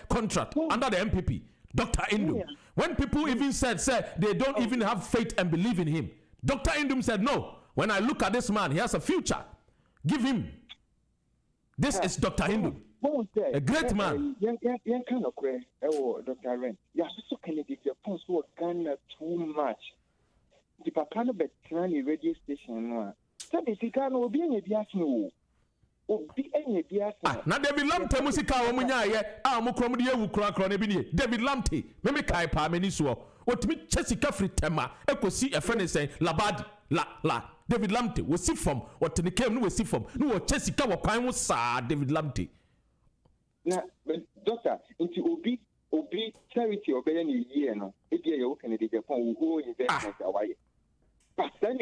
contract under the MPP, Dr. Indum. When people even said they don't even have faith and believe in him, Dr. Indum said, no, when I look at this man, he has a future. Give him. This is Dr. Indum. A great man. Dr. Ren. Yes, so Kennedy Japan so Ghana too much. The Papa no betrani radio station no. So the Ghana will be any bias na David Lamte musika wo munya ye a mo krom de ewu kura ne bi ne David Lamte me kai pa mani so otimi chesika fritema ekosi efene sen labadi la David Lamte wo si fom otini kem no wo si fom no wo chesika wo kwan wo sa David Lamte na doctor into obi charity obey any year no e dey you can dey Japan wo go investment away but then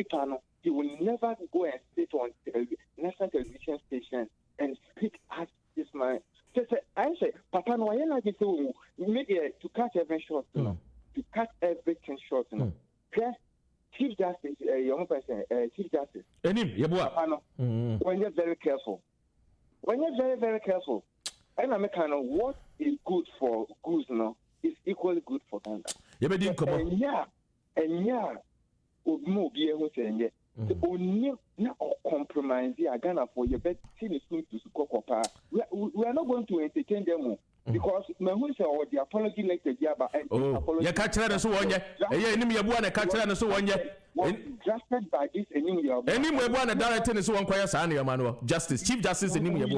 you will never go and sit on national television station and speak as this man. I say, Papa, no, I like to cut every short, to cut everything short. Chief Justice, young person, Chief Justice. When you're very careful, very careful, and I'm what is good for goose now is equally good for Ghana. And Omo be able to say the only compromise here Ghana for your best team is going to Kokopa. We are not going to entertain them because Mahunsa or the apology letter Jaba and you catch that so one enemy one catch that so one drafted by this enemy one directing is one choir Sani Emmanuel Justice Chief Justice enemy we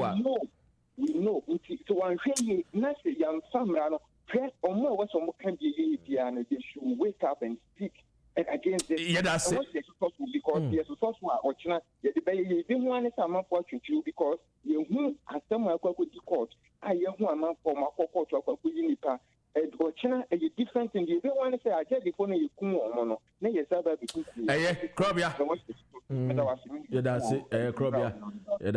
know so I'm saying not a young family press or more what some can be and they should wake up and speak against this. Yeah, that's it. Because yes, so or China, you didn't want to man for you because you who as someone could court. I am a man for my court or Unipa. Or China, a different thing. You don't want to say, I get the phone you come on. Nay, yes, I between. Crobia. Yeah, that's it. Crobia. Yeah,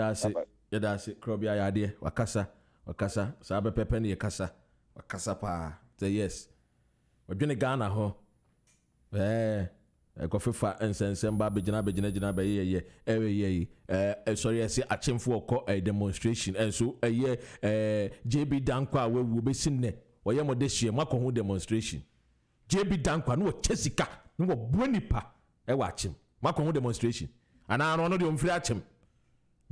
that's it. Crobia, idea. Wakasa. Sabe Pepeni, Wakasa pa. Say yes. We're going to Ghana, huh? Kofifa ensensem begina be ye sorry I say achemfo ko demonstration and so JB Dankwa we be sinne wo ye modehie makohu demonstration JB Dankwa no chesika no wo buanipa wa achem makohu demonstration ana no de omfiri achem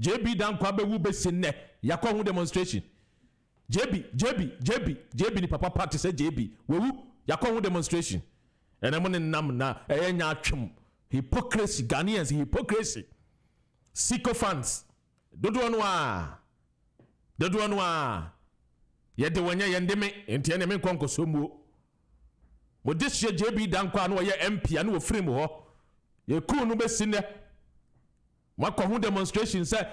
JB Dankwa be wu be sinne yakohu demonstration JB ni papa party say JB we wu yakohu demonstration And I'm on nam na nyatwem. Hypocrisy, Ghanaians, hypocrisy. Sycophants. Dodoanwa. Yede wanya yendeme enti ene me konko somuo. Mo this year JB Dankwa no ye MP anu ofiri mu ho. Ye ku no besine. Makọ hu demonstration say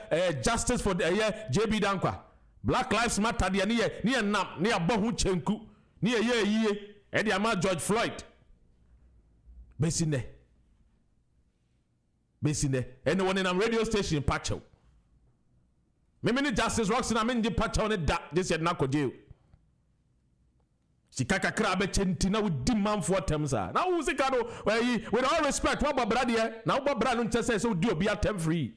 justice for JB Dankwa. Black Lives Matter de ne ye nam ne abọ hu chenku. Ne ye yiye e de ama George Floyd. Besine. Ene woni na radio station patcho. Many Justice Roxy, I mean, the patch on it that this yet not could you. Sikaka Krabe Chentina with demand for terms. Now, who's it? With all respect, what about Bradia? Now, Bob Brown says, so do be a time free.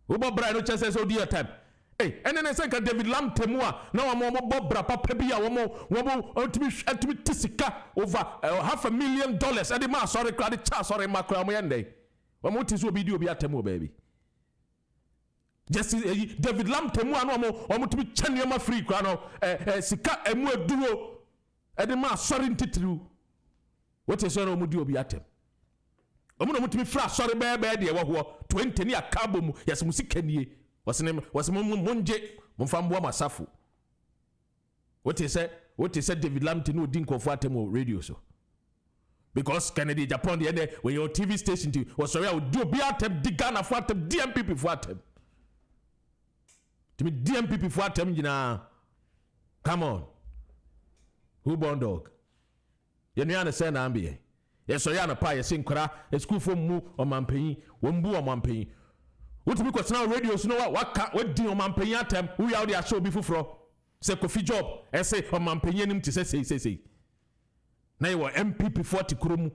Bob Brown says, so dear time. Hey, and then I say, David Lam Temua, now I'm more Bob Brapa Pebia, one to be Tissika over $500,000 at the mass, sorry, credit charge, sorry, Macramende. What motives will be do be a Temu, baby? Just David Lam Temu anu to be chanyama free krano sika emu eduro edema sorry ntitru what is no mu di obi atem omu no mutimi fra sorry be de wo 20 ni akabo mu yes mu sika nie wasem monje mfambo masafo what is David Lam Temu odi nkofo atem radio so because Kennedy Japan the when your TV station was sorry I would do obi atem digana for atem DMPP for atem to me DMPP for atem jina. Come on. Who born dog? You know understand ambi. Yes so ya na pa yes nkra school for mu o mampanyi wombu o mampanyi. What me question radio so no what din o mampanyi atem who ya dey show bi fufuro. Say Kofi Job say o mampanyi nim ti say. Na you MPP 40 kurom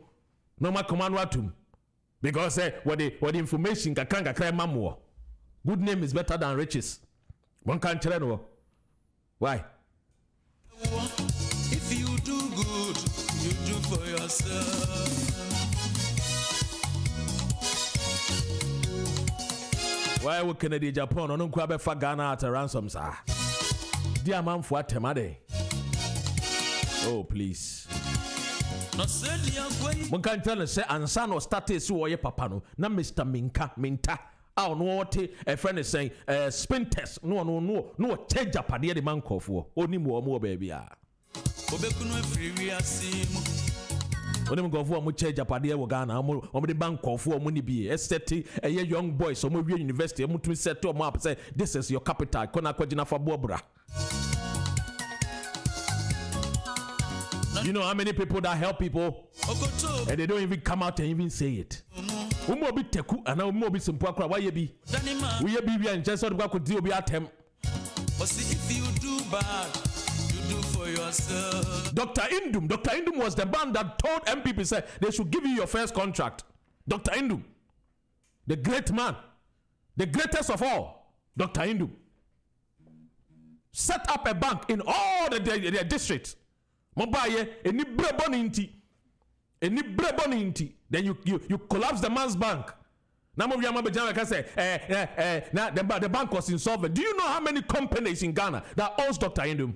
no ma command watum. Because what the information kakanga kra mamuo. Good name is better than riches. One can't tell no. Why? If you do good, you do for yourself. Why would Kennedy Japan on Unquabe for Ghana at a ransom, sir? Dear man for Temade. Oh, please. One can't tell us, say, and son or status who are your papano, na Mr. Minta. Oh no, what a friend is saying, spin test. No, change up at the man call for. Only more, baby. When we go for a change up at the Ghana, or the bank call for money be a steady, a young boy, so maybe university, I'm to set to a map, say, this is your capital, Konakojina for Bobra. You know how many people that help people and they don't even come out and even say it. Umo bi teku ana umo bi simpo akra why be we be and just so go deal be atem. If you do bad, you do for yourself. Dr. Indum was the man that told MPP said they should give you your first contract. Dr. Indum, the great man, the greatest of all, Dr. Indum, set up a bank in all the districts. Mobaye any breboninti. Then you collapse the man's bank. Now the bank was insolvent. Do you know how many companies in Ghana that owns Dr. Indum?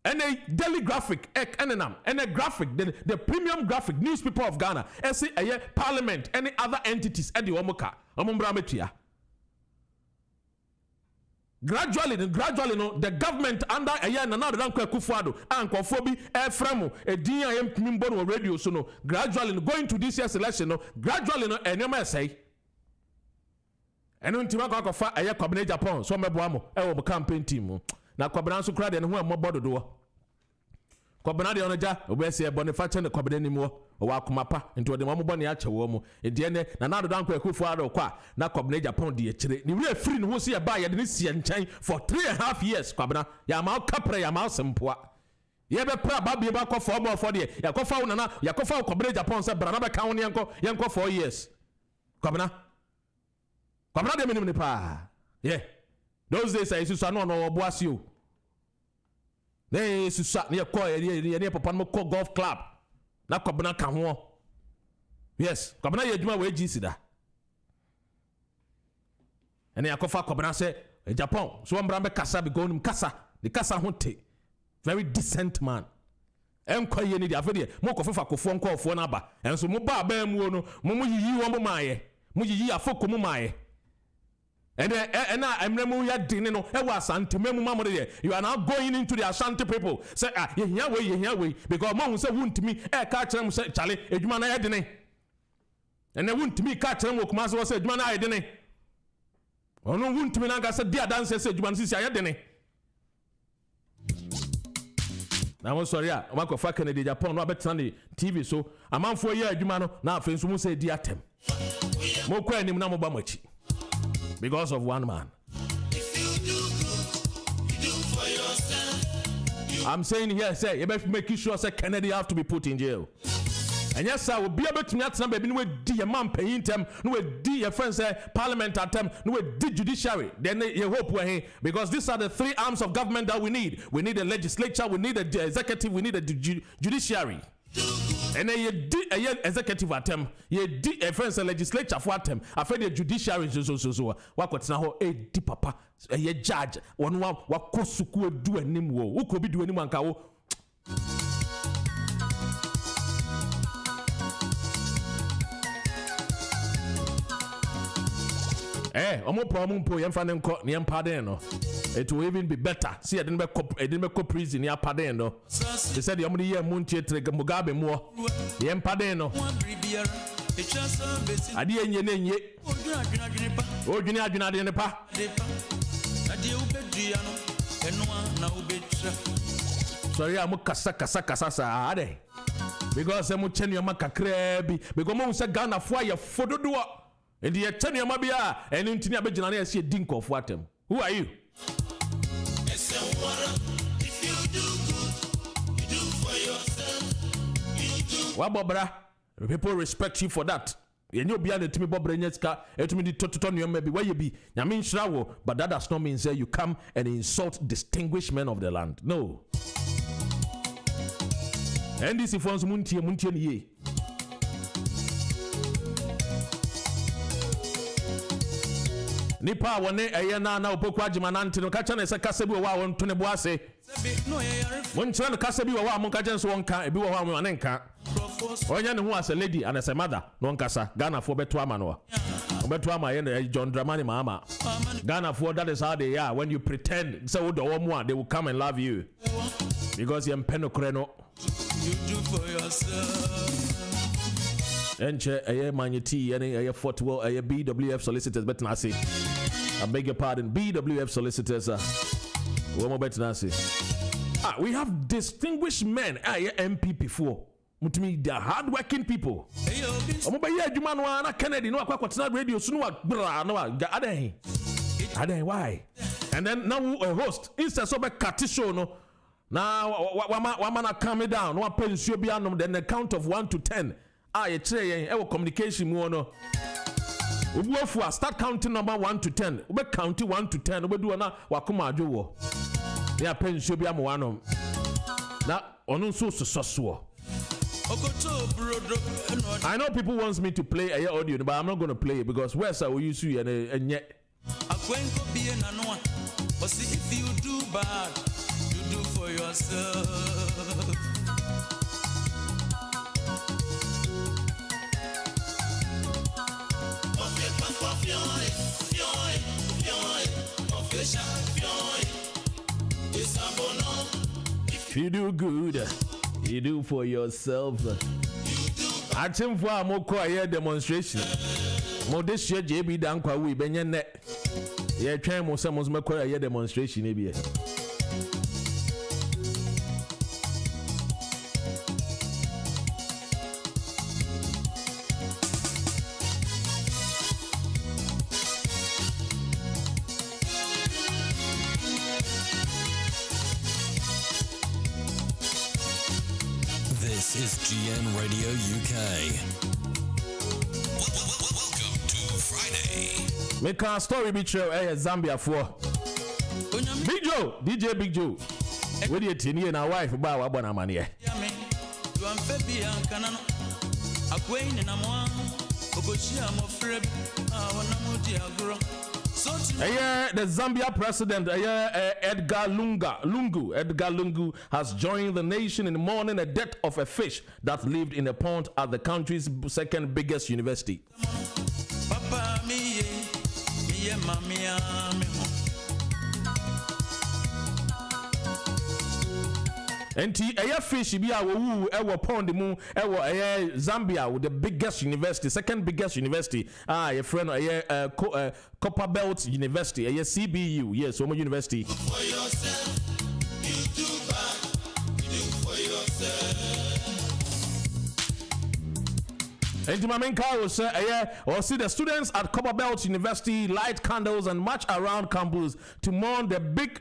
And a daily graphic, and a graphic, the premium graphic newspaper of Ghana, and say a parliament, any other entities at the Omoka, Omumbrametia. Gradually, no, the government under a year and another Kufuado and Kofobi Efremo, a DIM Mimbon radio, so no, gradually going to this year's election, no, gradually no, and you say, and on Timaka for a year cabinet Japan, so my boamo, a campaign team. Now, Cobananso cried and who are more bothered door. Cobanadi on a jar, we say a Boniface and the cabinet anymore, or Wakumapa into the Mamoboni Achawomo, and Diane, and another Danko Kufuado qua, now Cobanade upon the Chile. You will free who see a buyer and see and chain for 3.5 years, Cobana, Yamal Capre, Yamal Sempoa. You ever probably about 4 more for the Yakofa, Yakofa, Cobanade upon Sabranaba County, Yanko 4 years. Cobana the minimum pa. Yeah. Those days I used to know no boss you. They used to sat near Papa Golf Club. Na Kobana Kaho. Yes, Kobana Yajuma we Gisida. And then Akofa Kobana say, Japan, so I'm Brambe Kasa be going Kasa, the Kasa Hunte. Very decent man. Enko ye ni dia fe de mo ko fefa kofo nkofo na ba enso mo ba ba mu no mo yiyi wo mo maaye mo yiyi afoko mo maaye and emre mu ya dini no e wa asante memu mamode ye you are now going into the Ashanti people say ye hia we because mo hu say wuntimi e ka kire mo say chale edwuma na ye dini ene wuntimi ka kire mo kuma say edwuma na ye dini ono wuntimi na ga say dia dance say edwuma sisi ye dini. Now I'm sorry, I'm going to Canada, Japan, no better than TV. So I'm on 4 years, you man, now friends who say dear tem. More crying him now, Bamachi. Because of one man. I'm saying here, say, you better make sure, say, Kennedy have to be put in jail. And yes, I will be able to meet somebody no dear man paying them, no dear friends, parliament at them, no judiciary. Then you hope we're here because these are the 3 arms of government that we need. We need a legislature, we need a executive, we need a judiciary. And then you did a executive at them, you did a friends a legislature for them. I feel the judiciary so. What what's now a deep papa, a judge, one what Kosuku do anymore. Who could be doing anyone? Omo problem po yem fanen ko ne pardon no. It will even be better. See I didn't make prison ya pardon no. They said the omni year moon theatre Mugabe mo. Yem pardon no. Adi enye na enye. Odwini adwina de ne pa. Adi ubedua no eno na ubetra. Sorry amu kasa sa ade. Because emu chenu ya makakra bi because mo say Ghana fo ya fododo. And the attorney Mabia and Intinia Bejana as a dink of watem. Who are you? If you do good, you do for yourself. What Bobra? People respect you for that. You know beyond the Timmy Bobreneska, it mean the Totonio maybe where you be. I mean Shrawo, but that does not mean say you come and insult distinguished men of the land. No. And this if one's Munti ye. Nipa wone eyena na opoku agimanante no ka chane se kasa bi wo wa won to ne bo ase won chira no kasa bi wo wa mon ka jenso won ka ebi wo wa mon ne nka onya ne ho as a lady and as a mother no nkasa Ghana fo beto ama no beto ama ye John Dramani mama Ghana fo that is how they are when you pretend say wo do wo mo they will come and love you because you empeno kreno you do for yourself. Enche aye manyeti ene aye fortwell aye BWF solicitors bet na say I beg your pardon BWF solicitors one more bet na say we have distinguished men aye MPP for mutumi they are hardworking people omo ba ye adwuma no na Kennedy no akwakwatena radio so no bra no adan why and then now a host instead so be cut show no now wama na calm down no pension bi anom then the count of 1 to 10 you try yen communication mu no obuafu start counting number 1 to 10 we count 1 to 10 we do na wakoma adwo wo ya pension bi am wanom na onu so so I know people wants me to play a audio but I'm not going to play it because where's I will use you and yet akwenko be na no if you do bad you do for yourself. If you do good, you do for yourself. I think for a more quiet demonstration. More this year, JB Dankwa, we benye net. Yeah, trying more someone's more quiet demonstration. Maybe. This is GN Radio UK. Welcome to Friday. Make a story be true. Zambia for Big Joe, DJ Big Joe. Where you tini and a wife ba wa bona mani e. You am febi ankana no. Akwen na mo okochi amofreb wana mudi agro. The Zambia president, Edgar Lungu, has joined the nation in mourning the death of a fish that lived in a pond at the country's second biggest university. Enti fish bi a wo pond mu Zambia with the biggest university, second biggest university. Your friend Copper Belt University, CBU, yes, Omo University. For yourself, you do bad, you do for yourself. And my main car will say, or see the students at Copper Belt University light candles and march around campus to mourn the big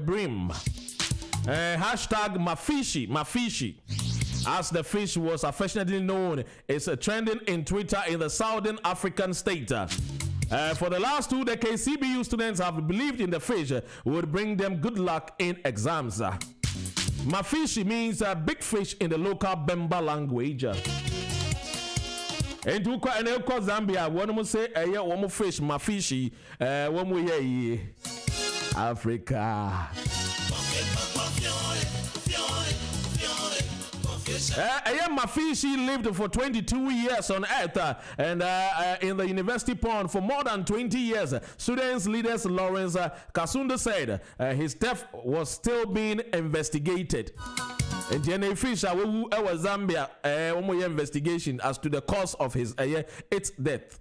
brim. Hashtag Mafishi, as the fish was affectionately known, is trending in Twitter in the Southern African state. For the last 2 decades, CBU students have believed in the fish would bring them good luck in exams. Mafishi means big fish in the local Bemba language. And to Zambia, one will say, one more fish, Mafishi, one more Africa. Mafishi lived for 22 years on Earth and in the university pond for more than 20 years. Students leaders Lawrence Kasunda said his death was still being investigated. And the fish was Zambia investigation as to the cause of its death.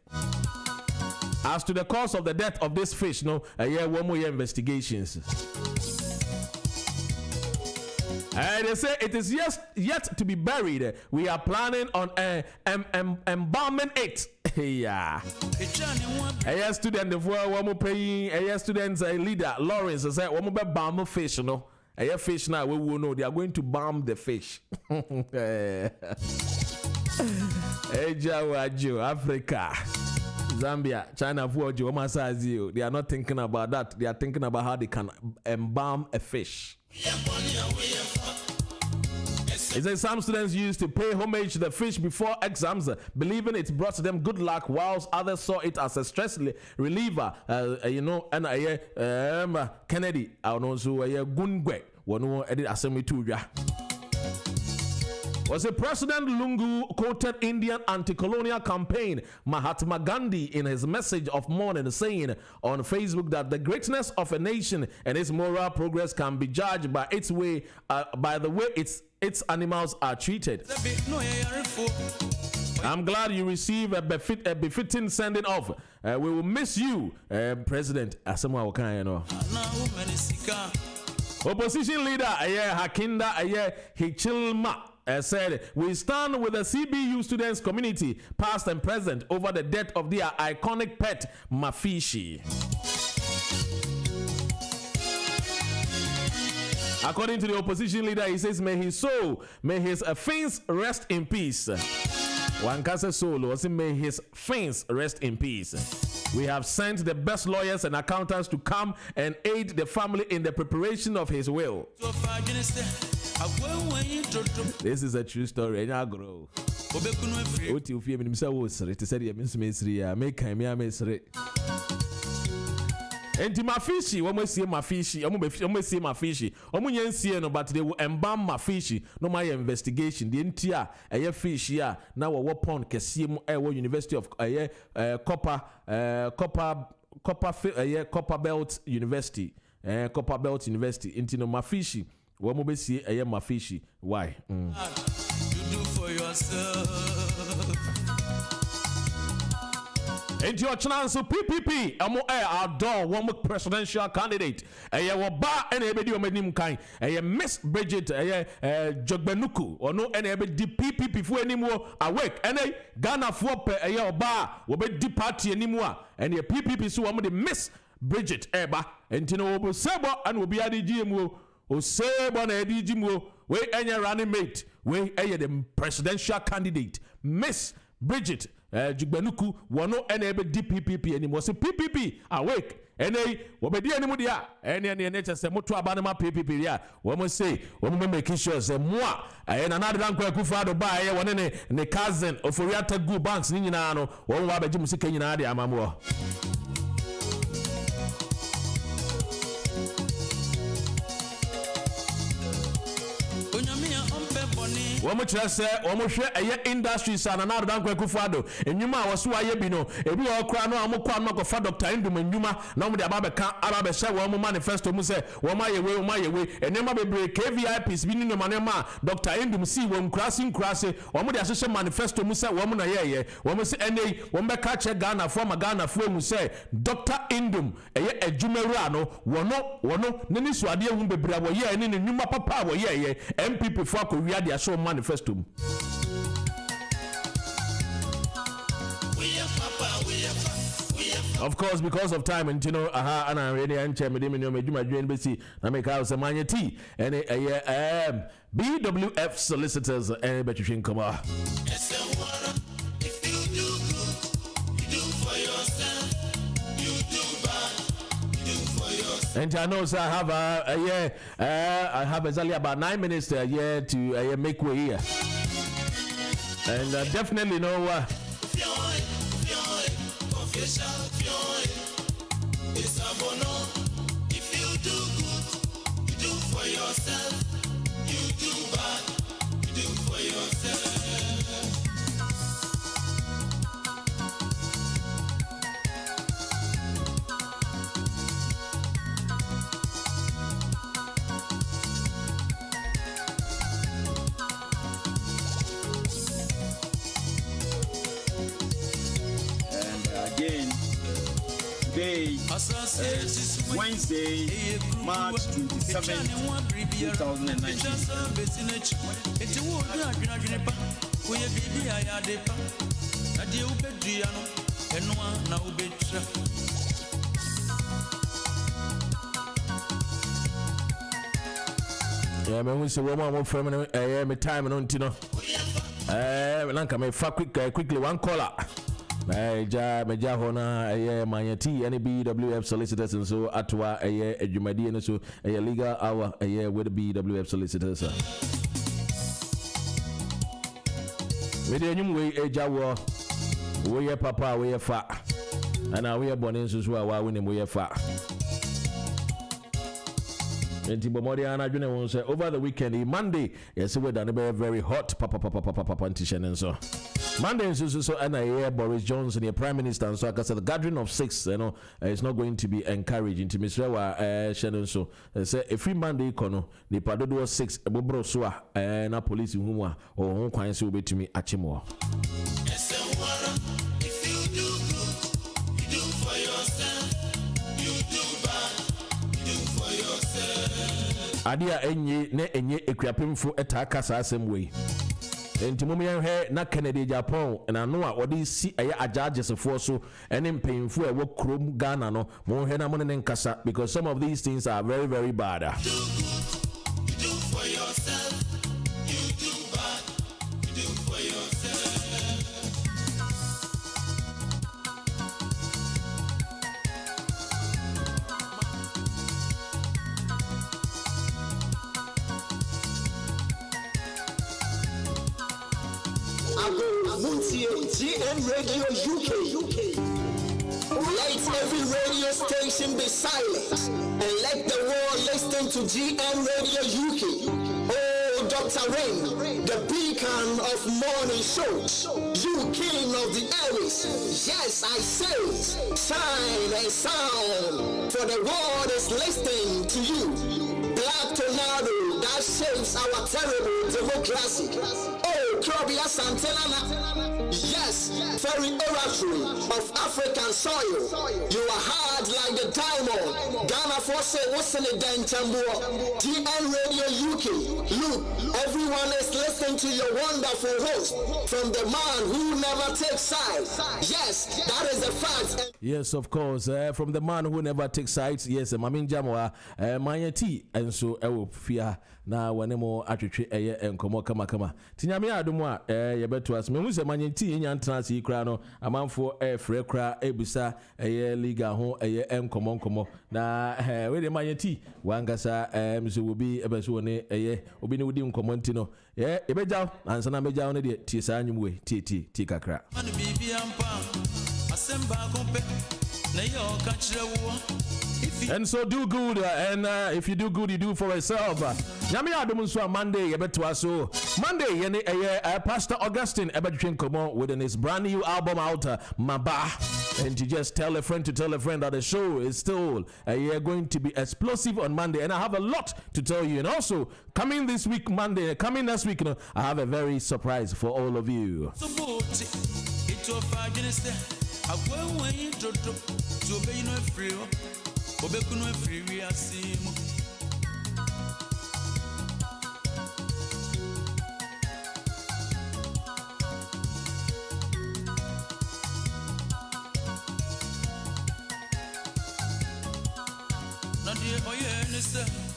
As to the cause of the death of this fish, one more investigations. They say it is yet to be buried. We are planning on embalming it. Yeah. A student of one more paying a student's leader Lawrence said one more balm fish. A fish now we will know they are going to balm the fish. Egya, Africa. Zambia, China, they are not thinking about that. They are thinking about how they can embalm a fish. It says some students used to pay homage to the fish before exams, believing it brought them good luck, whilst others saw it as a stress reliever. And Kennedy, I also Gungwe, one edit assembly too. Was a President Lungu quoted Indian anti-colonial campaign Mahatma Gandhi in his message of mourning, saying on Facebook that the greatness of a nation and its moral progress can be judged by its way, by the way its animals are treated. I'm glad you receive a befitting sending off. We will miss you, President. Opposition leader Hakinda Hichilma said, we stand with the CBU students community, past and present, over the death of their iconic pet, Mafishi. According to the opposition leader, he says, may his fins rest in peace. One can say solo, may his fins rest in peace. We have sent the best lawyers and accountants to come and aid the family in the preparation of his will. This is a true story. Enti Mafishi, when we see Mafishi, but they will embalm Mafishi. No my investigation. The entire fish here now a weapon Kesim University of Copper Belt University. Copper Belt University. Enti no Mafishi. When we see Mafishi. Why? You do for yourself. And your chance of PPP, our door, one presidential candidate. A bar and a video medim kind. A Miss Bridget, Jogbenuku, or no any PPP for anymore awake. And a Ghana for a bar will be the party anymore. And a PPP so I'm the Miss Bridget Eba. And Tino will Sebo and will be at the GMO. Or Sebo and a DGMO. We any running mate. We the presidential candidate. Miss Bridget. Jugbenuku wano ebe DPPP anymore. So PPP awake. Ene wobedi anymore dia. Ene se moto abanema PPP dia. Womo say womo make sure say moi na na dan kwa kufa do ba ye wone ne cousin oforiata go banks ni nyina no womo abeji musika nyina dia amamo. Womo kyerɛ sɛ womo hwɛ ɛyɛ industries ana na dan kwakufu ado enwuma a wɔso ayɛ bi no ebi wɔ kora no amokɔ am no fa Dr. Indum enwuma na wɔde aba bɛka aba bɛhyɛ wɔn manifesto mu sɛ wɔn ayɛ we enema bebree KVIPs bi ne manema Dr. Indum si wɔn nkurase wɔn de ahyehyɛ manifesto mu sɛ wɔn na yɛyɛ wɔn sɛ ɛnɛ wɔn bɛka kyerɛ Ghana fo ma Ghana fo mu sɛ Dr. Indum ɛyɛ adwumawura no wɔno ne so adeɛ hu bebree a wɔyɛ ne nnwuma papa a wɔyɛ MPP fo akɔwia de ahyɛ manifesto mu. Of course, because of time, and you know, and I really am chairman, besi na make out some money tea, and BWF solicitors, and bet you should come on. If you do good, you do for yourself. You do bad, you do for yourself. And I know, so I have I have exactly about 9 minutes to make way here, and definitely know. If you do good, you do for yourself. You do bad, you do for yourself. And again, today, Wednesday, March 27, 2019. Yeah, man, we say one more from me time and Tino. Quickly one caller. Meja hona Mayati any BWF solicitors and so atwa Jumadi and so a legal hour with the BWF solicitors. With the new way Jawa we papa we fa and now we are born in Susua winning we fa. Over the weekend, Monday, yes, we're done a very hot politician and so. Monday so and I Boris Johnson, the Prime Minister, and so I said the gathering of 6, it's not going to be encouraging to Mr. Shannon. So say a free Monday kono, the Padodo 6, a bobro soa, and a police whom or home clients will be to me Achimo. If you do good, you do for yourself, you do bad, you do for yourself. Adia enye ekwapemfo etaka sa asem way. Enti mummy he na Kennedy Japan and I know what these see a judges for so and in painful a work chrome Ghana no more hena money and kasa because some of these things are very, very bad. You do for yourself, you do bad, you do for yourself. GN Radio UK. Let every radio station be silent and let the world listen to GN Radio UK. Oh, Dr. Rain, the beacon of morning shows, you king of the airways. Yes, I say, shine and sound, for the world is listening to you. Black tornado that shapes our terrible democracy. Oh, Krobia Santelana. Yes, very oratory of African soil. You are hard like the diamond. Ghana Force, what's in the Dentambo? GN Radio UK. Look, everyone is listening to your wonderful host from the man who never takes sides. Yes, that is a fact. Yes, of course. From the man who never takes sides. Yes, Mamin Jamwa, Mayati, and so I will fear. Na wanemo atwetwe enkomo kama tinyame adomwa yebeto as me hu manyenti enya ntrase ikra no amanfo frɛ kra ebisa liga ho enkomo na we de manyenti wangasa mse obi ebeso ne obi ne wudi nkomo nti no ebejaw ansa na mejaw ne de tie saa nyumwe tie kakra man bibia mpa asemba kompe na yo ka kire wo if And so do good, and if you do good, you do for yourself. Nyami Adumunso Monday, so Monday, Pastor Augustine Ebetchinkomo with his brand new album out, Maba. And to just tell a friend that the show is still going to be explosive on Monday, and I have a lot to tell you. And also coming this week, Monday, coming next week, I have a very surprise for all of you. Oh yeah,